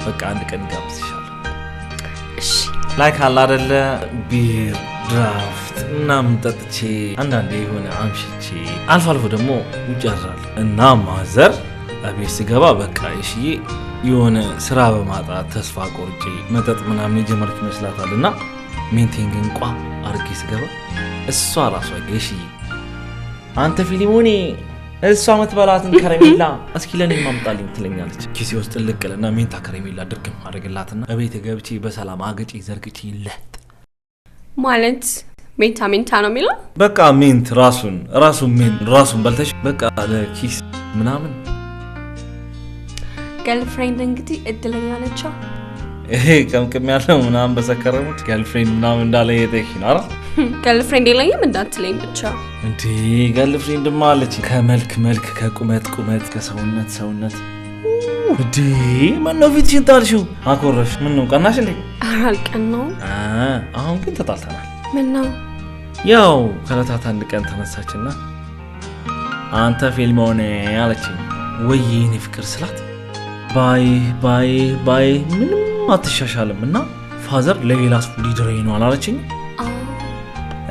በቃ አንድ ቀን ጋብዝሻለሁ። እሺ ላይክ አለ አይደለ ቢር ድራፍት ምናምን ጠጥቼ አንዳንዴ የሆነ አምሽቼ አልፎ አልፎ ደግሞ ውጭ አድራለሁ እና ማዘር አቤት ስገባ በቃ እሺዬ የሆነ ስራ በማጣት ተስፋ ቆርጬ መጠጥ ምናምን የጀመርኩ ይመስላታልና ሜንቴንግ እንቋ አርጌ ስገባ እሷ ራሷ እሺዬ አንተ ፊሊሞኔ እሷ መትበላትን ከረሜላ እስኪ ለኔ ማምጣልኝ ትለኛለች። ኪሴ ውስጥ ልቅልና ሜንታ ከረሜላ ድርግም አድርግላትና እቤት ገብቼ በሰላም አገጬ ዘርግቼ ይለጥ ማለት ሜንታ ነው የሚለው። በቃ ሜንት ራሱን በልተሽ በቃ ለኪስ ምናምን ገርልፍሬንድ እንግዲህ እድለኛ ነች። ይሄ ቀምቅም ያለው ምናምን በሰከረሙት ገርልፍሬንድ ምናምን እንዳለ የጠይሽ ነው አይደል? ገርልፍሬንድ የለኝም እንዳትለኝ ብቻ። እንዴ ገርልፍሬንድማ አለች። ከመልክ ከቁመት ከሰውነት እንዴ ምነው ፊትሽን ታልሽው? አኮረሽ። ምነው ቀናሽ እንዴ? ኧረ አልቀናውም። አሁን ግን ተጣልተናል። ምነው? ያው ከዕለታት አንድ ቀን ተነሳችና አንተ ፊልሞኔ አለችኝ። ወይ የኔ ፍቅር ስላት ባይ ምንም አትሻሻልም እና ፋዘር ለሌላ ሰው ሊድረኝ ነው አላለችኝ።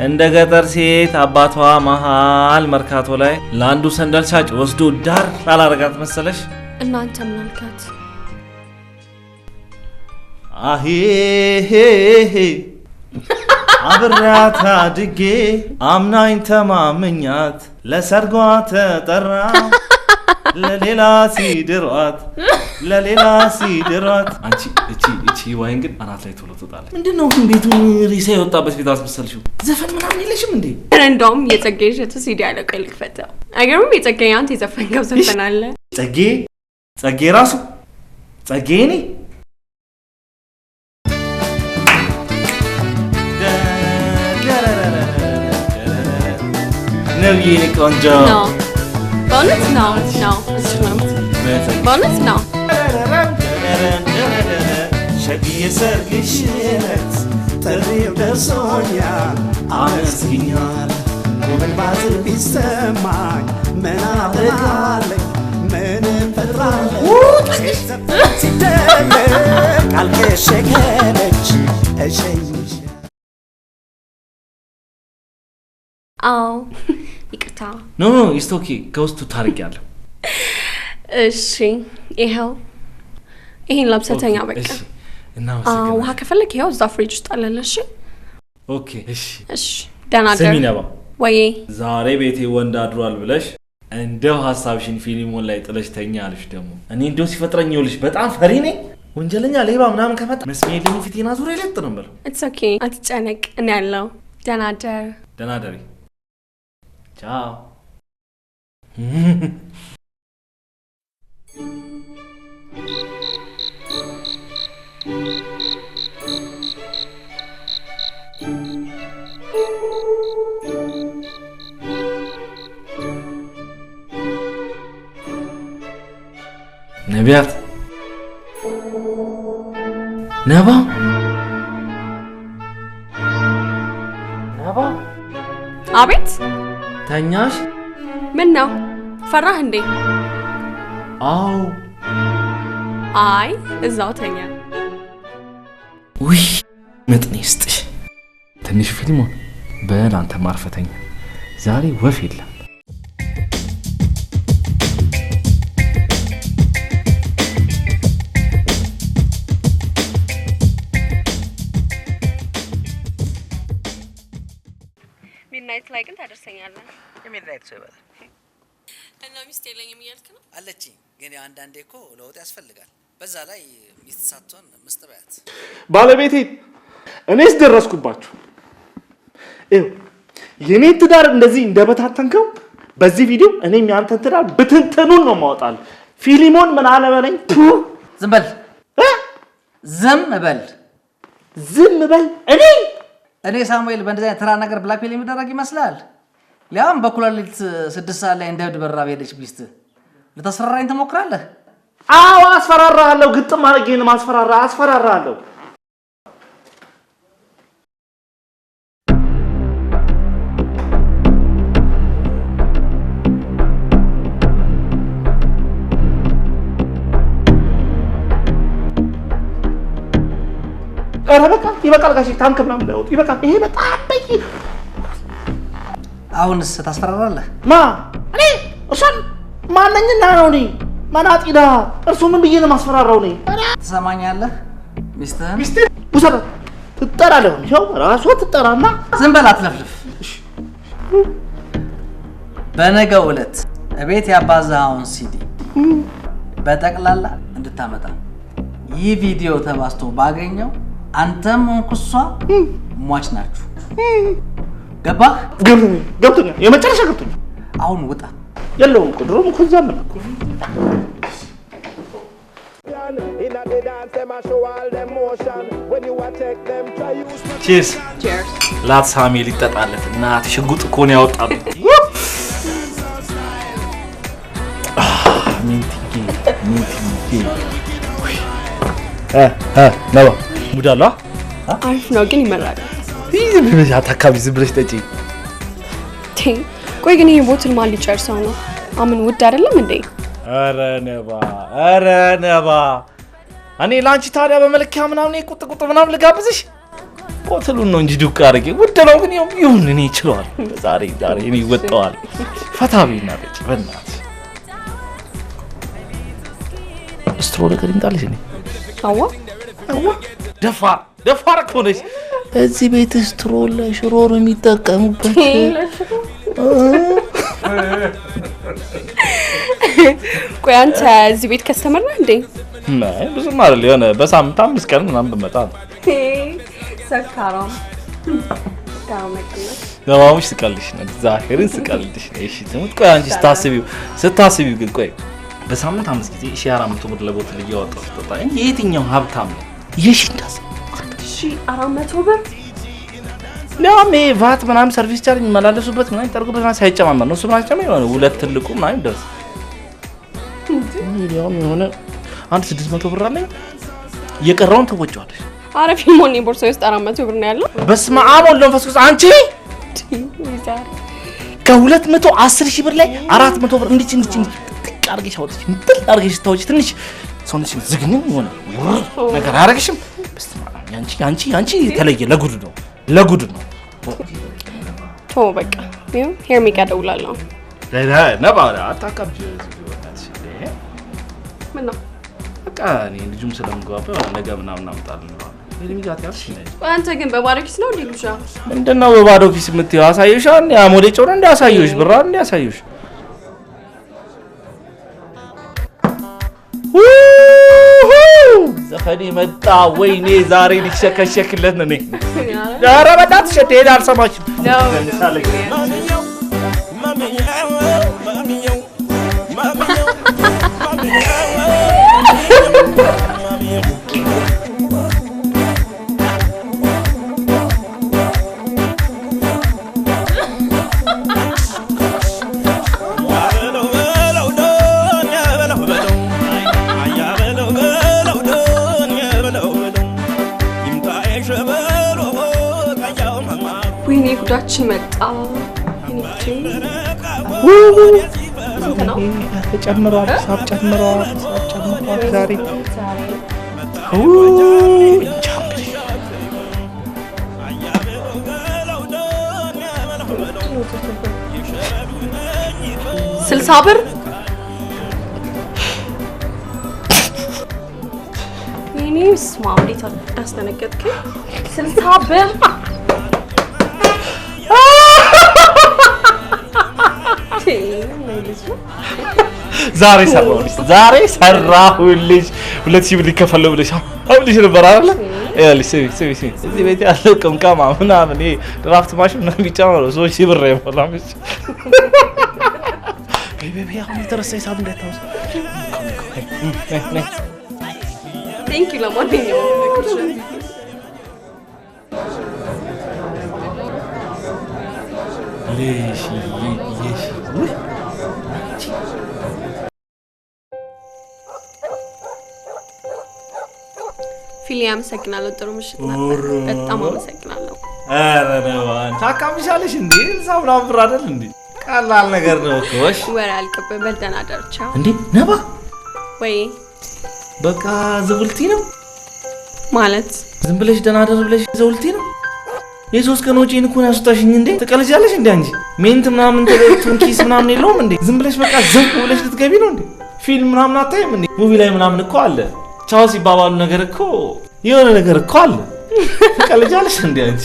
እንደ ገጠር ሴት አባቷ መሃል መርካቶ ላይ ለአንዱ ሰንደል ሻጭ ወስዶ ዳር አላረጋት መሰለሽ? እናንተ ምን አልካት? አብሬያት አድጌ አምናኝ ተማመኛት ለሰርጓ ተጠራ ለሌላ ሲድሯት አንቺ እቺ ዋይን ግን አናት ላይ ቶሎ ትወጣለች። ምንድነው ግን ቤቱን ሪሳ የወጣበት ቤት አስመሰልሽው? ዘፈን ምናምን የለሽም እንዴ? እንደውም የጸጋዬ እሸቱ ሲዲ ያለ ቆይ ልክፈተው። አይገርምም? የጸጋዬ አንተ የዘፈንከው ዘፈን አለ። ጸጋዬ ራሱ ጸጋዬ ነኝ ነው የኔ ቆንጆ ነው በእውነት ነው በእውነት ነው ሸግዬ ሰርግሽ ዕለት ጥሪው ደርሶኛል አመስግኛል ጎበል ባዝል ቢሰማኝ ምን አደርጋለኝ ምን እፈጥራለሁ ሲደመቅ አልከሸከለች እሸኝሽ አዎ ይቅርታ ኖ ኢትስ ኦኬ ከውስጡ ታርቂያለሁ እሺ ይኸው ይሄን ለብሰተኛ በቃ ውሃ ከፈለክ ይኸው እዛ ፍሪጅ ውስጥ አለለ እሺ ኦኬ እሺ ደህና ደር ስሚ ነባ ወይ ዛሬ ቤቴ ወንድ አድሯል ብለሽ እንደው ሐሳብሽን ፊልሙን ላይ ጥለሽ ተኛ አልሽ ደግሞ እኔ እንደው ሲፈጥረኝ ይኸውልሽ በጣም ፈሪ ነኝ ወንጀለኛ ሌባ ምናምን ከመጣ መስሜ የለኝ ፊቴና ዙሪያ ይለጥ ነው የምለው ኢትስ ኦኬ አትጨነቅ እኔ ያለው ደህና ደሪ ቻው ነቢያት ነባ አቤት ተኛሽ ምን ነው ፈራህ እንዴ አው አይ እዛው ተኛ ውይ መጥኔ ስጥሽ ትንሽ ፊልሙን በል አንተ ማርፈተኛ ዛሬ ወፍ የለም ሚድናይት ላይ ግን ታደርሰኛለህ የሚድናይት ሰው ይበላል እና ሚስት የለኝም እያልክ ነው አለችኝ ግን አንዳንዴ እኮ ለውጥ ያስፈልጋል በዛ ላይ ሚስት ሳትሆን ምስት በያት ባለቤቴ እኔስ ደረስኩባችሁ የኔ ትዳር እንደዚህ እንደበታተንከው በዚህ ቪዲዮ እኔም ያንተን ትዳር ብትንተኑን ነው ማውጣል ፊሊሞን ምን አለ በለኝ ዝም በል ዝም በል እኔ ሳሙኤል በእንደዚህ አይነት ተራ ነገር ብላክሜል የሚደረግ ይመስላል ሊያም በኩላሊት 6 ሰዓት ላይ እንደብድ በራብ ሄደች ሚስት ልታስፈራራኝ ትሞክራለህ አዎ አስፈራራለሁ ግጥም አድርጌን አስፈራራለሁ ኧረ በቃ ይበቃል ጋሼ ታንክ ምናምን ለውጥ ይበቃል ይሄ በጣም በቂ አሁንስ ታስፈራራለህ ማ እኔ እርሷን ማንኛና ነው እኔ ማናጢዳ እርሱ ምን ብዬ ነው ማስፈራራው እኔ ትሰማኛለህ ሚስትህን ውሰድ ትጠራለህ ይኸው ራሷ ትጠራና ዝም በል አትለፍልፍ በነገው ዕለት እቤት ያባዛውን ሲዲ በጠቅላላ እንድታመጣ ይህ ቪዲዮ ተባስቶ ባገኘው አንተም እንኩሷ ሟች ናችሁ ገባህ ገብቶኛል የመጨረሻ ገብቶኛል አሁን ውጣ የለውም ድሮም እኮ እዛ ነበር ቺርስ ላት ሳሙኤል ይጠጣለት እናት ሽጉጥ እኮ ነው ያወጣው ሚንቲጌ ነባ ሙዳላ አሪፍ ነው ግን ይመራል ዝም ብለሽ አታካቢ ዝም ብለሽ ጠጪ ቆይ ግን ይሄ ቦትል ማን ሊጨርሰው ነው አምን ውድ አይደለም እንዴ ኧረ ነባ እኔ ላንቺ ታዲያ በመለኪያ ምናምን ቁጥ ምናምን ልጋብዝሽ ቦትሉን ነው እንጂ ዱቅ አድርጌ ውድ ነው ግን ይሁን እኔ ይችላል ዛሬ እኔ ይወጣዋል ፈታቢና ጠጪ በእናትሽ ስትሮ ነገር ይምጣልሽ እኔ አዋ ደፋር እኮ ነሽ እዚህ ቤት ስትሮ ለሽሮ ነው የሚጠቀሙበት ቆይ አንተ እዚህ ቤት ከስተመር ነህ እንዴ ናይ ብዙም አይደል የሆነ በሳምንት 5 ቀን ምናምን ብመጣ ነው ሰካራም ለማሙሽ ስቀልሽ ነው ዛሄርን ስቀልሽ ነው እሺ ትሙት ቆይ አንቺ ስታስቢው ግን ቆይ በሳምንት 5 ጊዜ 1400 ብር ለቦትል እያወጣሁ ተጣጣ የትኛው ሀብታም ነው የሺ እንዳስ 1400 ብር ለምን ቫት ምናምን ሰርቪስ ቻርጅ መላለሱበት ምናምን ይጠርጉበት ምናምን ሳይጨማመር ነው እሱ ምናምን ጨማ ይሆነ ሁለት ትልቁ ምናምን ደርስ ይሄም የሆነ አንድ 600 ብር አለኝ የቀረውን ተወጫለሽ። አረ ፊልሞን ቦርሳ ውስጥ 400 ብር ነው ያለው። በስመ አብ ወወልድ ወመንፈስ ቅዱስ አንቺ ከ210 ሺህ ብር ላይ 400 ብር እንዲች አርገሽ አውጥሽ እንጥል አርገሽ ታውጪ ትንሽ ሰውነትሽ ዝግንም ሆነ ነገር አረግሽም። በስመ አብ ያንቺ ተለየ ለጉድ ነው። ቶ በቃ ይሄም ሄር ሜክ አደውላለሁ። ነባራ አታካብጂ ምን ነው በቃ እኔ ልጁም ስለምግባባ ነገ ምናምን አምጣለን ነው የሚጋት ያልሽ። አንተ ግን በባዶ ኪስ ነው ዲሉሻ? ምንድነው በባዶ ኪስ የምትይው? አሳየሽ አንዴ አሞዴ ጮረ እንዳሳየሽ ብራ እንዳሳየሽ ዘፈኔ መጣ። ወይኔ ዛሬ ሊሸከሸክለት ነው። እኔ ኧረ በእናትሽ ሄዳ አልሰማችም። ወይኔ ጉዳችን መጣ። ተጨምሯል ዛሬ ስልሳ ብር ወይኔ ስማ እንዴት አስደነገጥከኝ። 60 ብር ዛሬ ሰራሁልሽ 2000 ብር ሊከፈለው ብለሽ አብልሽ ነበር አይደል? ያለሽ ስሚ እዚህ ቤት ያለው ቅምቃማ ምናምን ይሄ ድራፍት ማሽን ነው የሚጨምረው 3000 ብር አይሞላምሽ። ቤቢ አሁን ተረሳይ ሳብ እንደታውስ ቴንክ ዩ ለማንኛውም ليش ፊሊ አመሰግናለሁ። ጥሩ ምሽት ነበር። በጣም አመሰግናለሁ። አረ ነው ታካምሻለሽ እንዴ? ሳውና ብር አይደል እንዴ? ቀላል ነገር ነው እኮ። እሺ ወሬ አልቀበል በልተና ደርቻ እንዴ ነባ ወይ በቃ ዘውልቲ ነው ማለት ዝም ብለሽ ደህና ደር ብለሽ ዘውልቲ ነው። የሶስት ቀን ወጪን እኮ ያስወጣሽኝ እንዴ? ትቀልጃለሽ እንዴ አንቺ? ሜንት ምናምን ተለጥቶን ኪስ ምናምን የለውም እንዴ? ዝም ብለሽ በቃ ዘው ብለሽ ልትገቢ ነው እንዴ? ፊልም ምናምን አታይም እንዴ? ሙቪ ላይ ምናምን እኮ አለ። ቻው ሲባባሉ ነገር እኮ የሆነ ነገር እኮ አለ። ትቀልጃለሽ እንዴ አንቺ?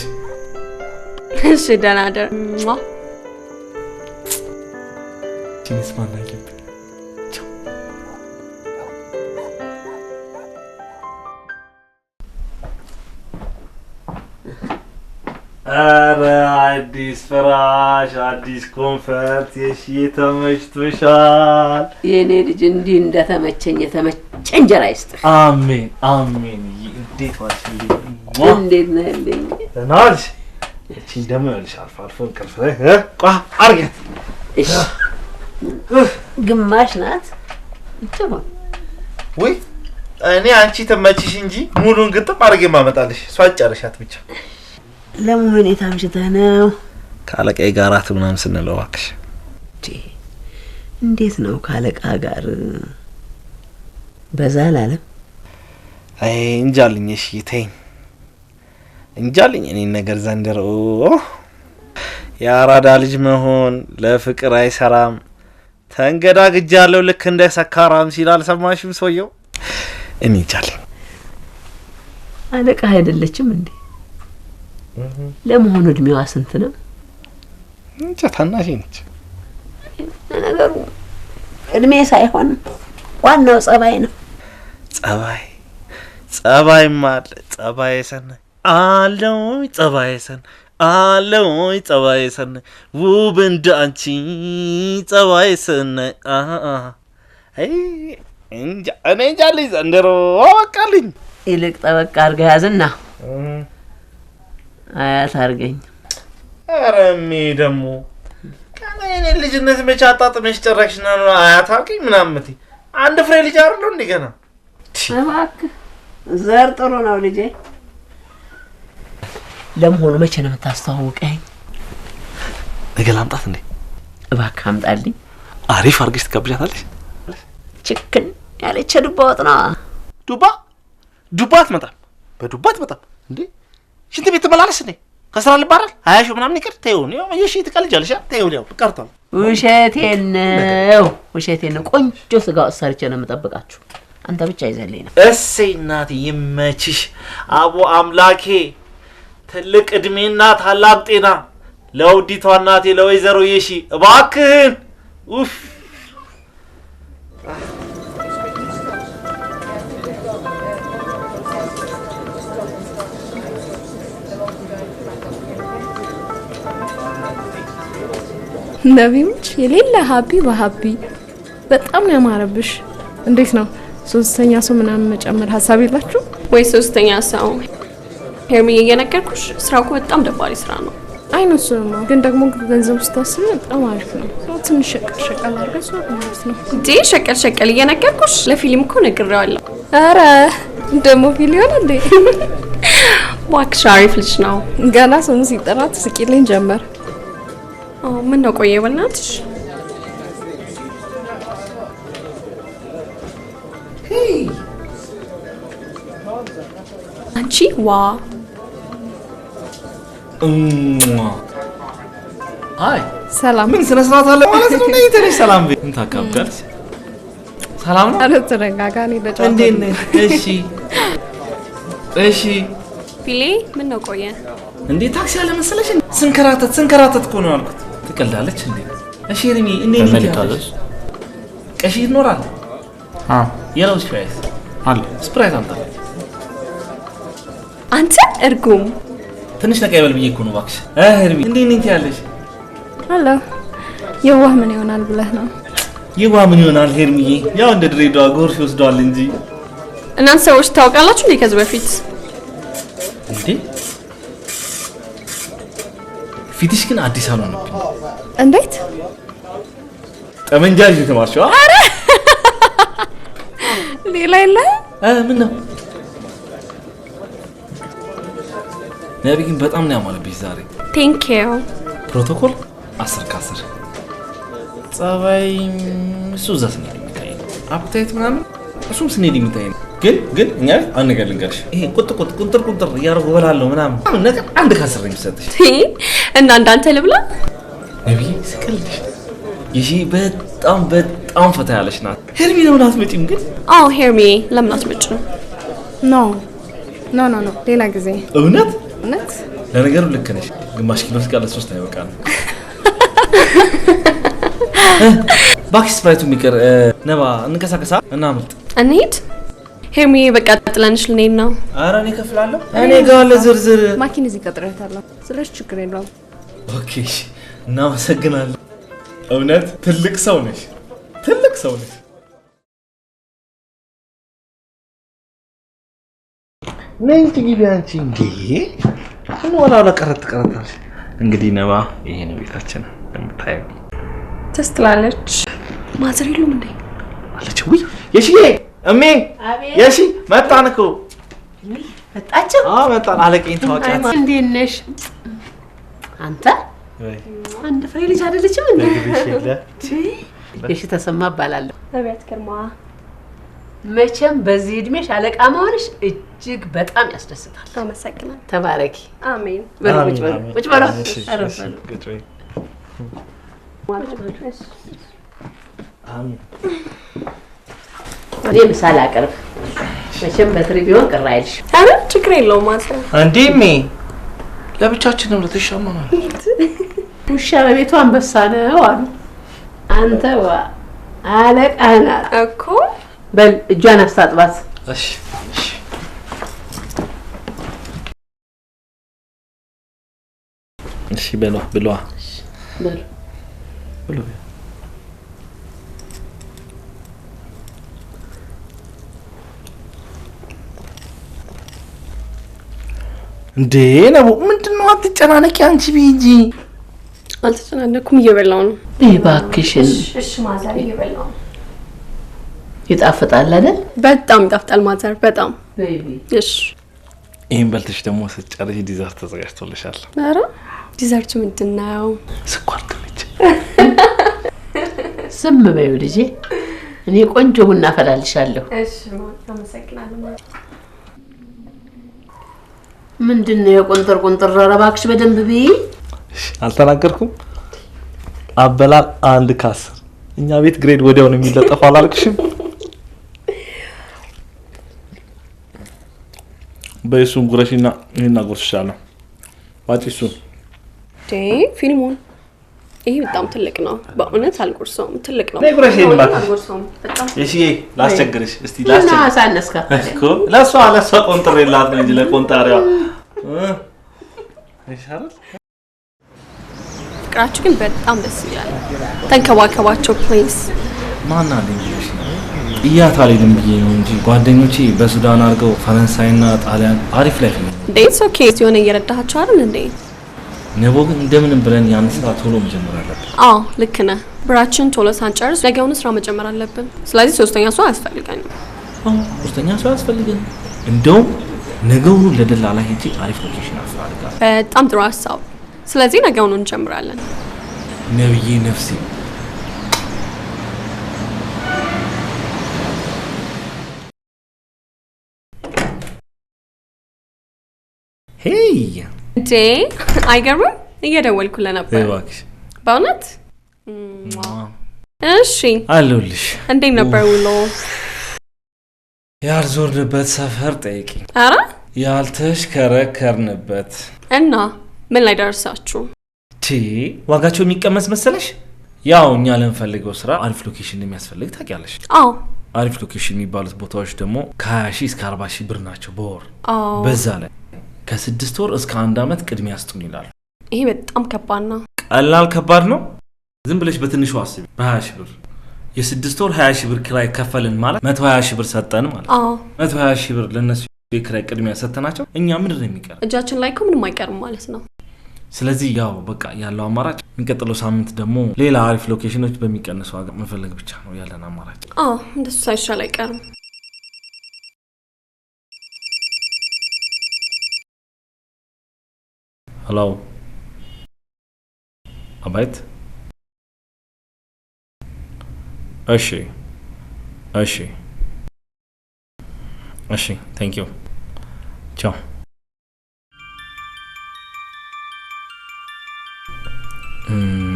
እሺ ደህና ደር ጂንስ ማናገብ አረ አዲስ ፍራሽ አዲስ ኮንፈርት ተመችቶሻል? የኔ ልጅ እንዲህ እንደተመቸኝ የተመቸ እንጀራ ይስጥህ። አሜን አሜን። እንዴት ዋልሽ? እንዴት ነህ? ደህና ዋልሽ? እቺ ደግሞ ያልሽ አልፎ አልፎ እንቅልፍ ላይ አርገት። እሺ ግማሽ ናት ጥሩ። ወይ እኔ አንቺ ተመችሽ እንጂ ሙሉን ግጥም አድርጌ ማመጣልሽ። እሷ አጨርሻት ብቻ። ለምን የታምሽተህ ነው? ካለቃዬ ጋር አት ምናምን ስንለው እባክሽ። እንዴት ነው ካለቃ ጋር በዛ አላለም? አይ እንጃልኝ። እሺ ተይኝ እንጃልኝ። እኔ ነገር ዘንድሮ የአራዳ ልጅ መሆን ለፍቅር አይሰራም። ተንገዳግጃለሁ ልክ እንደ ሰካራም ሲል አልሰማሽም ሰውየው? እኔ እንጃልኝ። አለቃ አይደለችም እንዴ? ለመሆኑ እድሜዋ ስንት ነው? እንጃ ታናሽ ነች። ነገሩ እድሜ ሳይሆን ዋናው ጸባይ ነው። ጸባይ ማለት ጸባይ ሰናይ አለው ጸባይ ሰናይ አለው ጸባይ ሰናይ ውብ እንደ አንቺ ጸባይ ሰናይ አይ እንጃ እኔ እንጃልኝ ዘንድሮ አወቃልኝ። ይልቅ ጠበቅ አድርገህ ያዝና አያት አድርገኝ። አረሜ ደግሞ ከኔ ልጅነት መቼ አጣጥመሽ ጨረሽና ነው አያታውቂኝ ምናምን አንድ ፍሬ ልጅ አይደል እንዴ ገና እባክህ ዘር ጥሩ ነው ልጄ ለመሆኑ መቼ ነው የምታስተዋውቀኝ ነገ ላምጣት እንዴ እባክህ አምጣልኝ አሪፍ አድርገሽ ትጋብዣታለሽ ችክን ያለች ዱባ ወጥ ነው ዱባ አትመጣም በዱባ አትመጣም እንዴ ሽንት ቤት ተመላለስ እንዴ ከስራ ልባረር አያሽ ምናምን ይቀር ተይው ነው እሺ ትቀልጃለሽ ተይው ነው ቀርቷል ውሸቴን ነው ቆንጆ ስጋ ሰርቼ ነው የምጠብቃችሁ አንተ ብቻ ይዘልኝ ነው እሰይ እናቴ ይመችሽ አቦ አምላኬ ትልቅ እድሜና ታላቅ ጤና ለውዲቷ እናቴ ለወይዘሮ የሺ እባክህን ኡፍ ነቢሞች የሌለ ሀቢ በሀቢ በጣም ነው ያማረብሽ እንዴት ነው ሶስተኛ ሰው ምናምን መጨመር ሀሳብ የላችሁ ወይ ሶስተኛ ሰው ሄርሚዬ እየነገርኩሽ ስራው እኮ በጣም ደባሪ ስራ ነው አይነሱ ነው ግን ደግሞ ገንዘብ ስታስብ በጣም አሪፍ ነው ትንሽ ሸቀል አድርገሽ ማለት ነው እንዴ ሸቀል እየነገርኩሽ ለፊልም እኮ ነግሬዋለሁ ኧረ ደግሞ ፊልም እንዴ እባክሽ አሪፍ ልጅ ነው ገና ስሙ ሲጠራ ትስቂልኝ ጀመር ምን ነው ቆየ በእናትሽ አንቺ ዋ አይ ሰላም ምን ስነ ስርዓት አለ ማለት ነው ነይ ተነሽ ሰላም ቤት ምን ታካብዳለሽ ሰላም ነው አረ ተረጋጋ ነኝ በጫው እንዴት ነሽ እሺ ፊሌ ምን ነው ቆየ እንዴ ታክሲ አለ መሰለሽ ስንከራተት እኮ ነው ያልኩት ትቀልዳለች እንዴ እሺ ሪሚ እንዴት ነሽ ቀሺ ይኖራል የለው ስፕራይስ አለ ስፕራይስ አንተ እርጉም ትንሽ ተቀበል ብዬ እኮ ነው እባክሽ ሪሚ እንዴት ነኝ ያለሽ አላ የዋህ ምን ይሆናል ብለህ ነው የዋህ ምን ይሆናል ሄርሚዬ ያው እንደ ድሬዳዋ ጎርፍ ይወስደዋል እንጂ እናንተ ሰዎች ታውቃላችሁ እንዴ ከዚህ በፊት እንዴ ፊትሽ ግን አዲስ አልሆነብኝ እንዴት ጠመንጃ ይዘህ ተማርሽው አረ ሌላ የለ ምን ነው ነብይ ግን በጣም ነው ያማረብሽ ዛሬ ቴንክ ዩ ፕሮቶኮል 10 ከ10 ጸባይ እሱ ዘስ ነው የሚታየው አፕታይት ምናምን እሱም ስንሄድ የሚታየው ግን እኛ አንገል ልንገርሽ ይሄ ቁጥር እያደረጉ በላለሁ ምናምን ነገር 1 ከ10 ነው የሚሰጥሽ እና እንዳንተ ልብላ ነብይ ስቀልሽ ይሄ በጣም ፈታ ያለሽ ናት ሄርሚ ለምን አትመጪም ግን አዎ ሄርሚ ለምን አትመጪም ኖ ሌላ ጊዜ እውነት ለነገሩ ልክ ነሽ ግማሽ ኪሎ ስጋ ለሶስት አይበቃም ባክስ ስፕራይቱ የሚቀር ነባ እንከሳከሳ እናምልጥ እንሂድ ሄርሚ በቃ ጥለንሽ ልንሄድ ነው ኧረ እኔ እከፍላለሁ እኔ ጋር ለዝርዝር ማኪን እዚህ ቀጥሬታለሁ ስለዚህ ችግር የለውም ኦኬ እናመሰግናለን እውነት ትልቅ ሰው ነሽ ነይ ግቢ አንቺ እንዴ ወላላ ቀረጣለሽ እንግዲህ ነባ ይሄ ነው ቤታችን እንደምታየው ተስተላለች ማዘር የሉም እንዴ አለች ወይ የሺዬ እሜ የሺ መጣን እኮ መጣችሁ መጣን አለቀኝ ታውቂያት እንዴት ነሽ አንተ አንድ ፍሬ ልጅ አይደለችም እንዴ የሺ ተሰማ እባላለሁ አቤት ከርማ መቼም በዚህ እድሜሽ አለቃ መሆንሽ እጅግ በጣም ያስደስታል አመሰግናለሁ ተባረኪ አሜን ቁጭ በሉ አሜን እኔ ምሳሌ አቀርብ መቼም በትሪ ቢሆን ቅር አይልሽ አረ ችግር የለውም ማዘር እንዴሜ ለብቻችን ነው ለተሻማናል ውሻ በቤቱ አንበሳ ነው አሉ አንተ አለቃ ናት እኮ በል እጇን አስታጥባት እሺ በሏ ብሏ እንዴ ነው ምንድነው አትጨናነቂ አንቺ ቢጂ። አልተጨናነኩም፣ እየበላው ነው። እባክሽን። እሺ ማዘር፣ እየበላው ነው። ይጣፍጣል አይደል? በጣም ይጣፍጣል ማዘር፣ በጣም ቤቢ። እሺ ይሄን በልተሽ ደግሞ ስትጨርሺ ዲዘርት ተዘጋጅቶልሻል። ኧረ ዲዘርቱ ምንድን ነው? ስኳር ድንች። ዝም በይው ልጄ፣ እኔ ቆንጆ ቡና አፈላልሻለሁ። እሺ አመሰግናለሁ። ምንድን ነው የቁንጥር ቁንጥር? ኧረ እባክሽ በደንብ ብይ። አልተናገርኩም? አበላል 1 ከ10 እኛ ቤት ግሬድ ወዲያው ነው የሚለጠፈው አላልክሽም? በእሱም ጉረሽና ይሄን አጎርስሻለሁ። ዋጪ እሱን። ፊልሙን ይሄ በጣም ትልቅ ነው። በእውነት አልጎርሰውም፣ ትልቅ ነው። ጉረሽኝ ማለት አልጎርሰውም በጣም። እሺ ላስቸግርሽ እስቲ ላስቸግርሽ። አሳነስካ እኮ ለሷ ቆንጥሬላት ነው እንጂ ለቆንጣሪዋ አይሻልም? ፍቅራችሁ ግን በጣም ደስ ይላል። ተንከባከባቸው ፕሊዝ። ማን አለኝ ብለሽ ነው? እያት አልሄድም ብዬ ነው እንጂ ጓደኞቼ በሱዳን አድርገው ፈረንሳይና ጣሊያን አሪፍ ላይ ነው። ዴትስ ኦኬ ሲሆን እየረዳሃቸው አይደል እንዴ? ነቦ ግን እንደምንም ብለን ያን ስራ ቶሎ መጀመር አለብን። አዎ ልክ ነህ። ብራችን ቶሎ ሳንጨርስ ነገውኑ ስራ መጀመር አለብን። ስለዚህ ሶስተኛ ሰው አያስፈልገንም። ሶስተኛ ሰው አያስፈልገንም። እንደውም ነገውኑ ለደላላ ሄጄ አሪፍ ሎኬሽን አፈላልጋለሁ። በጣም ጥሩ ሀሳብ። ስለዚህ ነገውኑ እንጀምራለን። ነብዬ ነፍሴ ሄይ እንዴ አይገርምም? እየደወልኩልህ ነበር። እባክሽ በእውነት እሺ አለሁልሽ። እንዴት ነበር ውሎ? ያልዞርንበት ሰፈር ጠይቂ። ኧረ ያልተሽከረከርንበት እና ምን ላይ ደርሳችሁ? ዋጋቸው የሚቀመስ መሰለሽ? ያው እኛ ለምፈልገው ስራ አሪፍ ሎኬሽን እንደሚያስፈልግ ታውቂያለሽ። አዎ አሪፍ ሎኬሽን የሚባሉት ቦታዎች ደግሞ ከ20 ሺህ እስከ 40 ሺህ ብር ናቸው በወር። አዎ በዛ ላይ ከ6 ወር እስከ 1 አመት ቅድሚያ ስጡን ይላሉ። ይሄ በጣም ከባድ ነው። ቀላል ከባድ ነው? ዝም ብለሽ በትንሹ አስቢ። በ20 ሺህ ብር የ6 ወር 20 ሺህ ብር ኪራይ ከፈልን ማለት 120 ሺህ ብር ሰጠን ማለት። አዎ 120 ሺህ ብር ለነሱ የኪራይ ቅድሚያ ሰጠናቸው። እኛ ምንድን ነው የሚቀር? እጃችን ላይ እኮ ምንም አይቀርም ማለት ነው። ስለዚህ ያው በቃ ያለው አማራጭ የሚቀጥለው ሳምንት ደግሞ ሌላ አሪፍ ሎኬሽኖች በሚቀንስ ዋጋ መፈለግ ብቻ ነው ያለን አማራጭ። አዎ እንደሱ ሳይሻል አይቀርም። ሄሎ አባይት። እሺ እሺ እሺ ታንክ ዩ ቻው።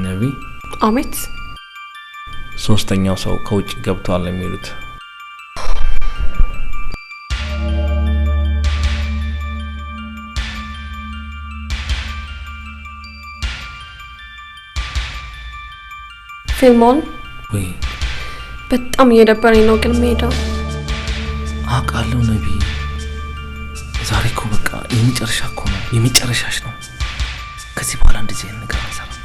ነቢ አሜት ሶስተኛው ሰው ከውጭ ገብቷል የሚሉት ፊልሞን ወይ በጣም እየደበረኝ ነው ግን ሜዳው አውቃለሁ። ነቢ ዛሬ እኮ በቃ የመጨረሻ እኮ ነው፣ የመጨረሻሽ ነው። ከዚህ በኋላ እንደዚህ አይነት ነገር አንሰራም።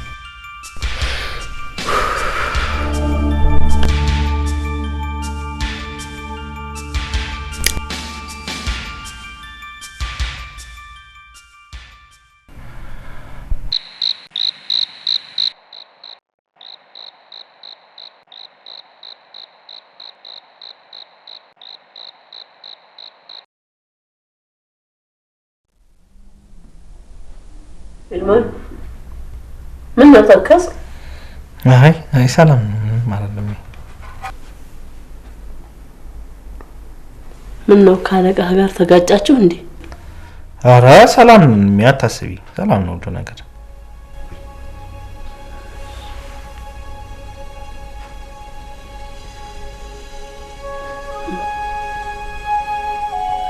ምን ነው ተከስ? አይ ሰላም ማለት ነው። ምን ነው ካለቃህ ጋር ተጋጫችሁ እንዴ? ኧረ ሰላም የሚያታስቢ ሰላም ነው ሁሉ ነገር።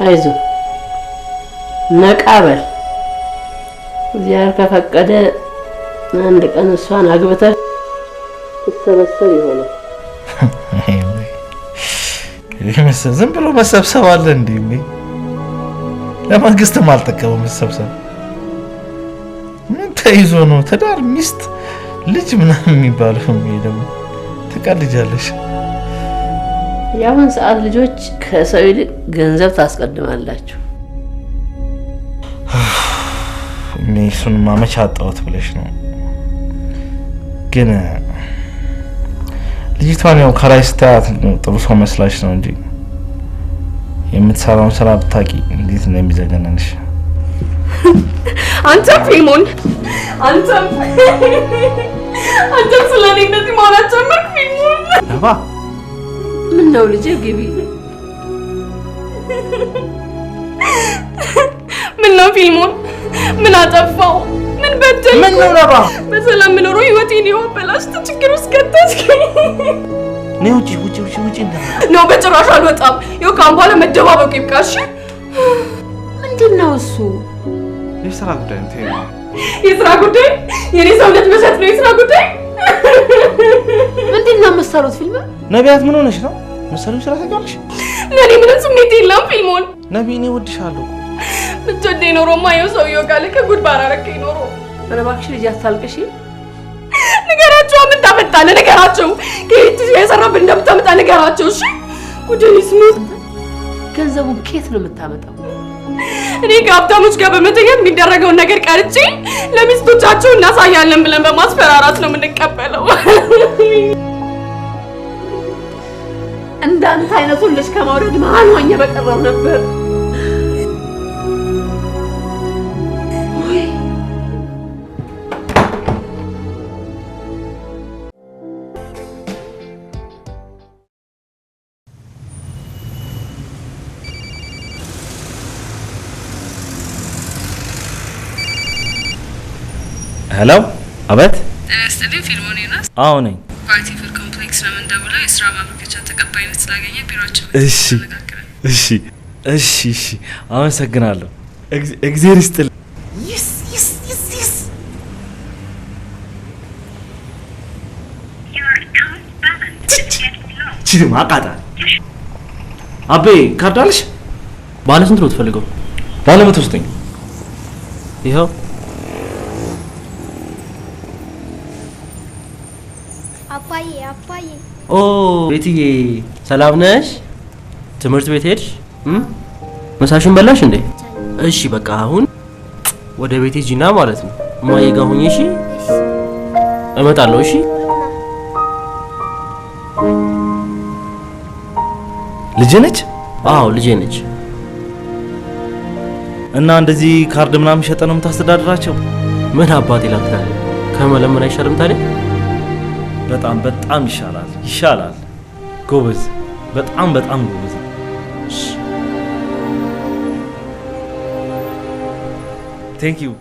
አይዞህ ነቃ በል። እግዚአብሔር ከፈቀደ አንድ ቀን እሷን አግብተህ ትሰበሰብ ይሆናል። ዝም ብሎ መሰብሰብ አለ እንዴ? ለመንግስትም አልጠቀመው መሰብሰብ። ምን ተይዞ ነው ትዳር፣ ሚስት፣ ልጅ ምናምን የሚባለው? ደግሞ ትቀልጃለሽ። የአሁን ሰዓት ልጆች ከሰው ይልቅ ገንዘብ ታስቀድማላችሁ። እኛ እኔ እሱን ማመቻ አጣሁት ብለሽ ነው። ግን ልጅቷን ያው ከላይ ስታያት ጥሩ ሰው መስላሽ ነው እንጂ የምትሰራውን ስራ ብታውቂ እንዴት እንደሚዘገነንሽ። አንተ ፊልሞን አንተም ስለኔ እንደዚህ ማለት ጀመርክ ፊልሞን። ነባ ምን ነው ልጄ ግቢ። ምን ነው ፊልሞን? ምን አጠፋው? ምን በደል? ምን ነው ነባ? በሰላም ምኖሮ ህይወቴን ይወበላሽት ችግር ውስጥ ከተትከኝ። ነይ ውጪ ነው በጭራሽ አልወጣም። ይኸው ካሁን በኋላ መደባበቁ ይብቃሽ። ምንድነው እሱ? የስራ ጉዳይ ነው። የስራ ጉዳይ? የኔ ሰውነት መሸጥ ነው የስራ ጉዳይ? ምንድነው የምትሰሩት ፊልም? ነቢያት ምን ሆነሽ ነው? መሰሉኝ ስራ ታውቂያለሽ? ለኔ ምንም ስሜት የለም ፊልሞን። ነቢ እኔ እወድሻለሁ። ብትወደኝ ኖሮማ ይኸው ሰውዬው ጋር ከጉድ ባራረከኝ ኖሮ። ኧረ እባክሽ ልጅ አታልቅሽ። ንገራቸው፣ ምን ታመጣለህ? ንገራቸው፣ ከየት የሰራብን እንደምታመጣ ንገራቸው። እሺ ጉድን ይስሙት። ገንዘቡን ከየት ነው የምታመጣው? እኔ ከሀብታሞች ጋር በመተኛት የሚደረገውን ነገር ቀርጬ ለሚስቶቻቸው እናሳያለን ብለን በማስፈራራት ነው የምንቀበለው። እንዳንተ አይነቱን ልጅ ከማውረድ መሀል ሆኜ በቀረው ነበር። ሄሎ፣ አቤት። ጤና ፊልሞን ዮናስ? አዎ ነኝ። ኳሊቲ ፉድ ኮምፕሌክስ ነው የምንደውለው። የስራ ማመልከቻ ተቀባይነት ስላገኘ ቢሮአችን እሺ፣ አመሰግናለሁ። እግዚአብሔር ይስጥልኝ። ይስ ማቃጣ አቤ፣ ካርድ አለሽ? ባለ ስንት ነው የምትፈልገው? ባለ 109 ይኸው። አባዬ ኦ ቤትዬ፣ ሰላም ነሽ? ትምህርት ቤት ሄድሽ? ምሳሽን በላሽ እንዴ? እሺ በቃ አሁን ወደ ቤት ሂጂና ማለት ነው። እማዬ ጋር ሁኚ። እሺ እመጣለሁ። እሺ ልጄ ነች? አዎ ልጄ ነች። እና እንደዚህ ካርድ ምናምን ሸጠ ነው የምታስተዳድራቸው? ምን አባቴ ላክታለ ከመለመን አይሻልም ታዲያ? በጣም ይሻላል። ጎበዝ፣ በጣም ጎበዝ። ቴንክ ዩ።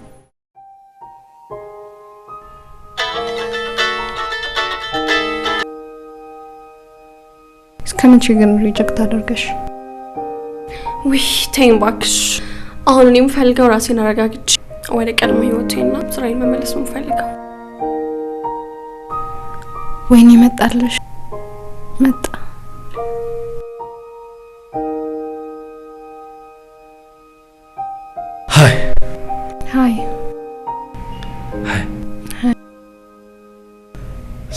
እስከመቼ ግን ሪጀክት አደርገሽ? ውይ ተይኝ እባክሽ። አሁን እኔ የምፈልገው ራሴን አረጋግጬ ወደ ቀድሞ ህይወቴና ስራዬን መመለስ ነው የምፈልገው። ወይኔ መጣልሽ። መጣ። ሃይ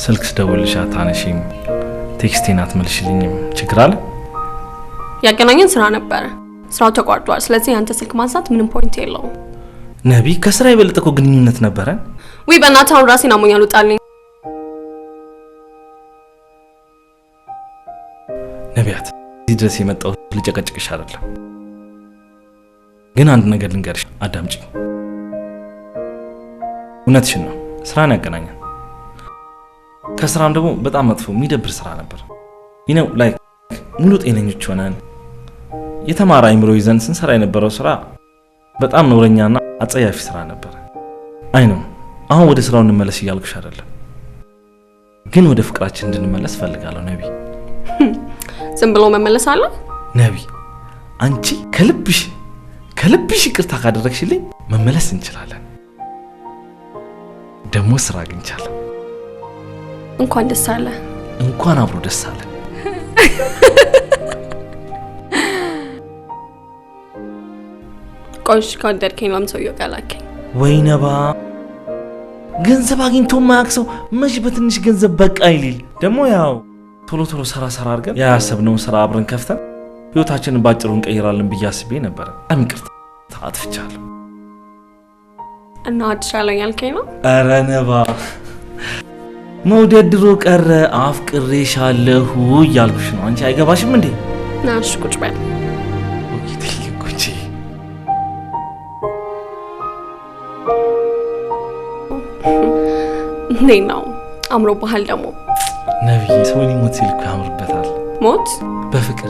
ስልክ ስደውልልሽ አታነሺም፣ ቴክስቴን አትመልሽልኝም። ችግር አለ? ያገናኘን ስራ ነበረ፣ ስራው ተቋርጧል። ስለዚህ ያንተ ስልክ ማንሳት ምንም ፖይንት የለውም። ነቢ፣ ከስራ የበለጠ እኮ ግንኙነት ነበረን። ወይ በእናትህ አሁን ራሴን አሞኛል፣ ውጣልኝ። ነቢያት፣ እዚህ ድረስ የመጣሁት ልጨቀጭቅሽ አይደለም፣ ግን አንድ ነገር ልንገርሽ፣ አዳምጪ። እውነትሽን ነው፣ ስራን ያገናኛል። ከስራም ደግሞ በጣም መጥፎ የሚደብር ስራ ነበር። ይነው ላይ ሙሉ ጤነኞች ሆነን የተማረ አይምሮ ይዘን ስንሰራ የነበረው ስራ በጣም ነውረኛና አጸያፊ ስራ ነበር። አይ ነው አሁን ወደ ስራው እንመለስ እያልኩሽ አይደለም፣ ግን ወደ ፍቅራችን እንድንመለስ ፈልጋለሁ። ነቢ፣ ዝም ብሎ መመለስ አለ? ነቢ፣ አንቺ ከልብሽ ይቅርታ ካደረግሽልኝ መመለስ እንችላለን። ደግሞ ስራ አግኝቻለሁ። እንኳን ደስ አለ። እንኳን አብሮ ደስ አለ። ቆይሽ ከወደድከኝ ለምን ሰውዬው ጋር ላከኝ? ወይ ነባ፣ ገንዘብ አግኝቶ ማያውቅ ሰው መች በትንሽ ገንዘብ በቃ ይሊል። ደግሞ ያው ቶሎ ሰራ አድርገን ያሰብነውን ስራ አብረን ከፍተን ህይወታችንን ባጭሩ እንቀይራለን ብዬ አስቤ ነበር። በጣም ይቅርታ አጥፍቻለሁ። እና አድሻለኝ ያልከኝ ነው? ኧረ ነባ መውደድ ድሮ ቀረ አፍቅሬሻለሁ እያልኩሽ ነው። አንቺ አይገባሽም እንዴ? ና እሺ ቁጭ በል። ኦኬ ትልቁጂ ነው አምሮ ባህል ደግሞ ነብይ ሰው ሊሞት ሲል እኮ ያምርበታል። ሞት በፍቅር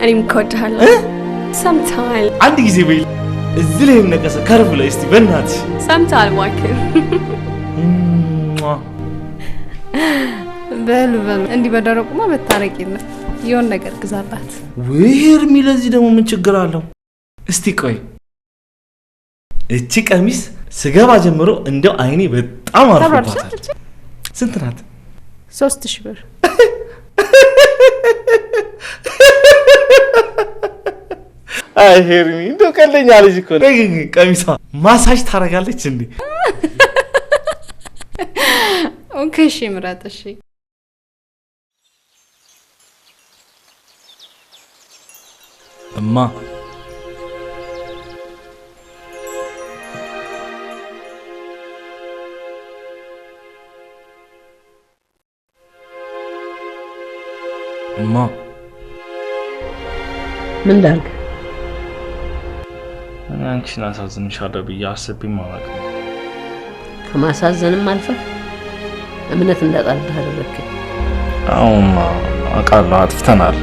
እኔም እኮድሃለሁ። ሰምተሃል? አንድ ጊዜ በይ እዚህ ላይ ነቀሰ ከርብ ላይ እስቲ በእናትሽ ሰምተሃል? እባክህ በሉ እንዲህ በደረቁማ መታረቅ የለም። የሆነ ነገር ግዛባት። ወይ ሄርሚ፣ ለዚህ ደግሞ ምን ችግር አለው? እስቲ ቆይ እቺ ቀሚስ ስገባ ጀምሮ እንደው አይኔ በጣም አርፎባታል። ስንት ናት? 3000 ብር። አይ ሄርሚ እንደው ቀለኛ ልጅ እኮ ነው። ቀሚሷ ማሳጅ ታረጋለች እንዴ? ኦኬ እሺ፣ ምረጥ። እሺ እማ ምን ላድርግ? አንቺን አሳዝንሻለሁ ብዬ አስቤም አላውቅም። ከማሳዘንም አልፈህ እምነት እንዳጣልህ አደረግከኝ። አሁንማ አውቃለሁ፣ አጥፍተናል።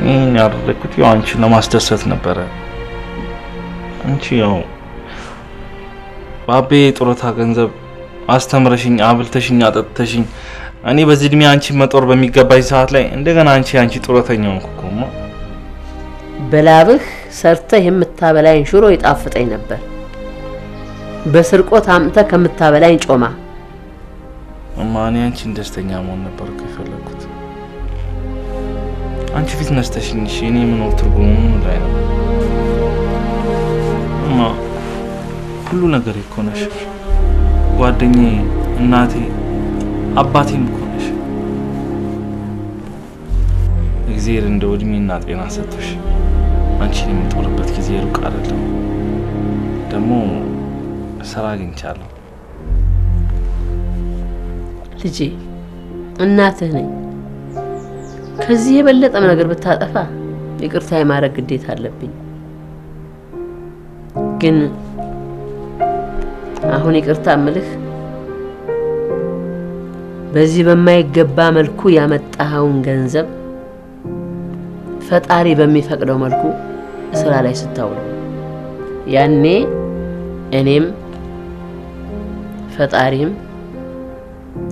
ይህን ያደረግኩት ያው አንቺን ለማስደሰት ነበረ። አንቺ ያው ባቤ ጡረታ ገንዘብ አስተምረሽኝ፣ አብልተሽኝ፣ አጠጥተሽኝ እኔ በዚህ እድሜ አንቺ መጦር በሚገባኝ ሰዓት ላይ እንደገና አንቺ ጡረተኛው እንኩኩማ በላብህ ሰርተህ የምታበላኝ ሽሮ ይጣፍጠኝ ነበር። በስርቆት አምጥተህ ከምታበላኝ ጮማ። እማኔ አንቺን ደስተኛ መሆን ነበር የፈለኩት። አንቺ ፊት ነስተሽኝ እሺ፣ እኔ ምን ትርጉሙ ላይ ነው? እማ ሁሉ ነገር እኮ ነሽ፣ ጓደኛዬ፣ እናቴ፣ አባቴም እኮ ነሽ። እግዚአብሔር እንደው እድሜና ጤና ሰጥቶሽ አንቺን የምጦርበት ጊዜ ሩቅ አይደለም። ደግሞ ስራ አግኝቻለሁ። ልጄ እናትህ ነኝ። ከዚህ የበለጠም ነገር ብታጠፋ ይቅርታ የማድረግ ግዴታ አለብኝ። ግን አሁን ይቅርታ እምልህ በዚህ በማይገባ መልኩ ያመጣኸውን ገንዘብ ፈጣሪ በሚፈቅደው መልኩ ስራ ላይ ስታውል ያኔ እኔም ፈጣሪም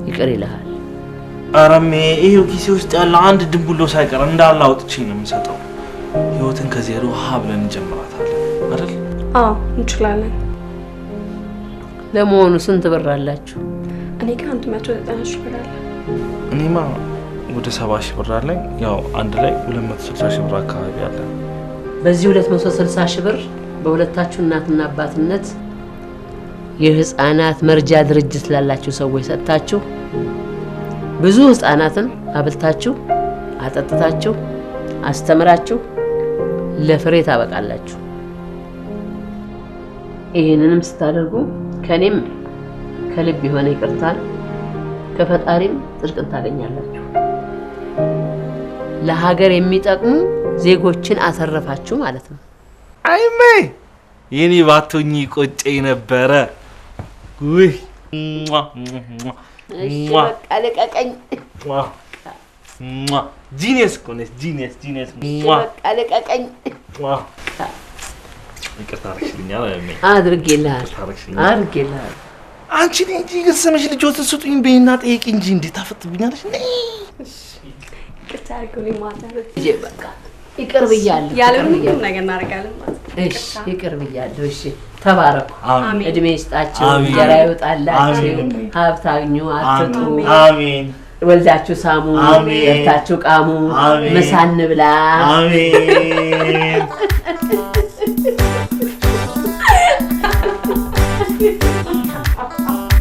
ይቅር ይልሃል። አረሜ ይሄው ኪሴ ውስጥ ያለ አንድ ድንቡሎ ሳይቀር እንዳለ አውጥቼ ነው የምሰጠው። ህይወትን ከዜሮ ሀ ብለን እንጀምራታለን አይደል? አዎ እንችላለን። ለመሆኑ ስንት ብር አላችሁ? እኔ ጋር 190 ሺህ ብር አለ። እኔማ ወደ 70 ሺህ ብር አለኝ። ያው አንድ ላይ 260 ሺህ ብር አካባቢ አለ። በዚህ 260 ሺህ ብር በሁለታችሁ እናትና አባትነት የህፃናት መርጃ ድርጅት ላላችሁ ሰዎች ሰጥታችሁ ብዙ ህፃናትን አብልታችሁ አጠጥታችሁ አስተምራችሁ ለፍሬ ታበቃላችሁ። ይሄንንም ስታደርጉ ከኔም ከልብ የሆነ ይቅርታን ከፈጣሪም ጽድቅን ታገኛላችሁ። ለሀገር የሚጠቅሙ ዜጎችን አተረፋችሁ ማለት ነው። አይሜ የኔ ባቶኝ ቆጨኝ ነበረ። ውይ እሺ በቃ ልቀቀኝ። ጂኒየስ እኮ ነሽ፣ ጂኒየስ። በቃ ልቀቀኝ። ይቅርታ አድርግልኛል። አድርጌልሃል። አንቺ ነኝ እንጂ ግን ስምሽ ልጆትን ስጡኝ በይና ጠይቂ እንጂ እንዴት ታፈጥብኛለሽ? ይቅርታ አድርጉልኝ ማለት እጄ በቃ ይቅር ብያለሁ። ያለምንም ነገር እናደርጋለን ማለት እሺ ይቅር ብያለሁ። እሺ ተባረኩ። አሜን። እድሜ ይስጣችሁ፣ እንጀራ ይውጣላችሁ፣ ሀብት አግኙ፣ አትጡ። አሜን። ወልዳችሁ ሳሙ፣ የርታችሁ ቃሙ፣ ምሳ እንብላ። አሜን።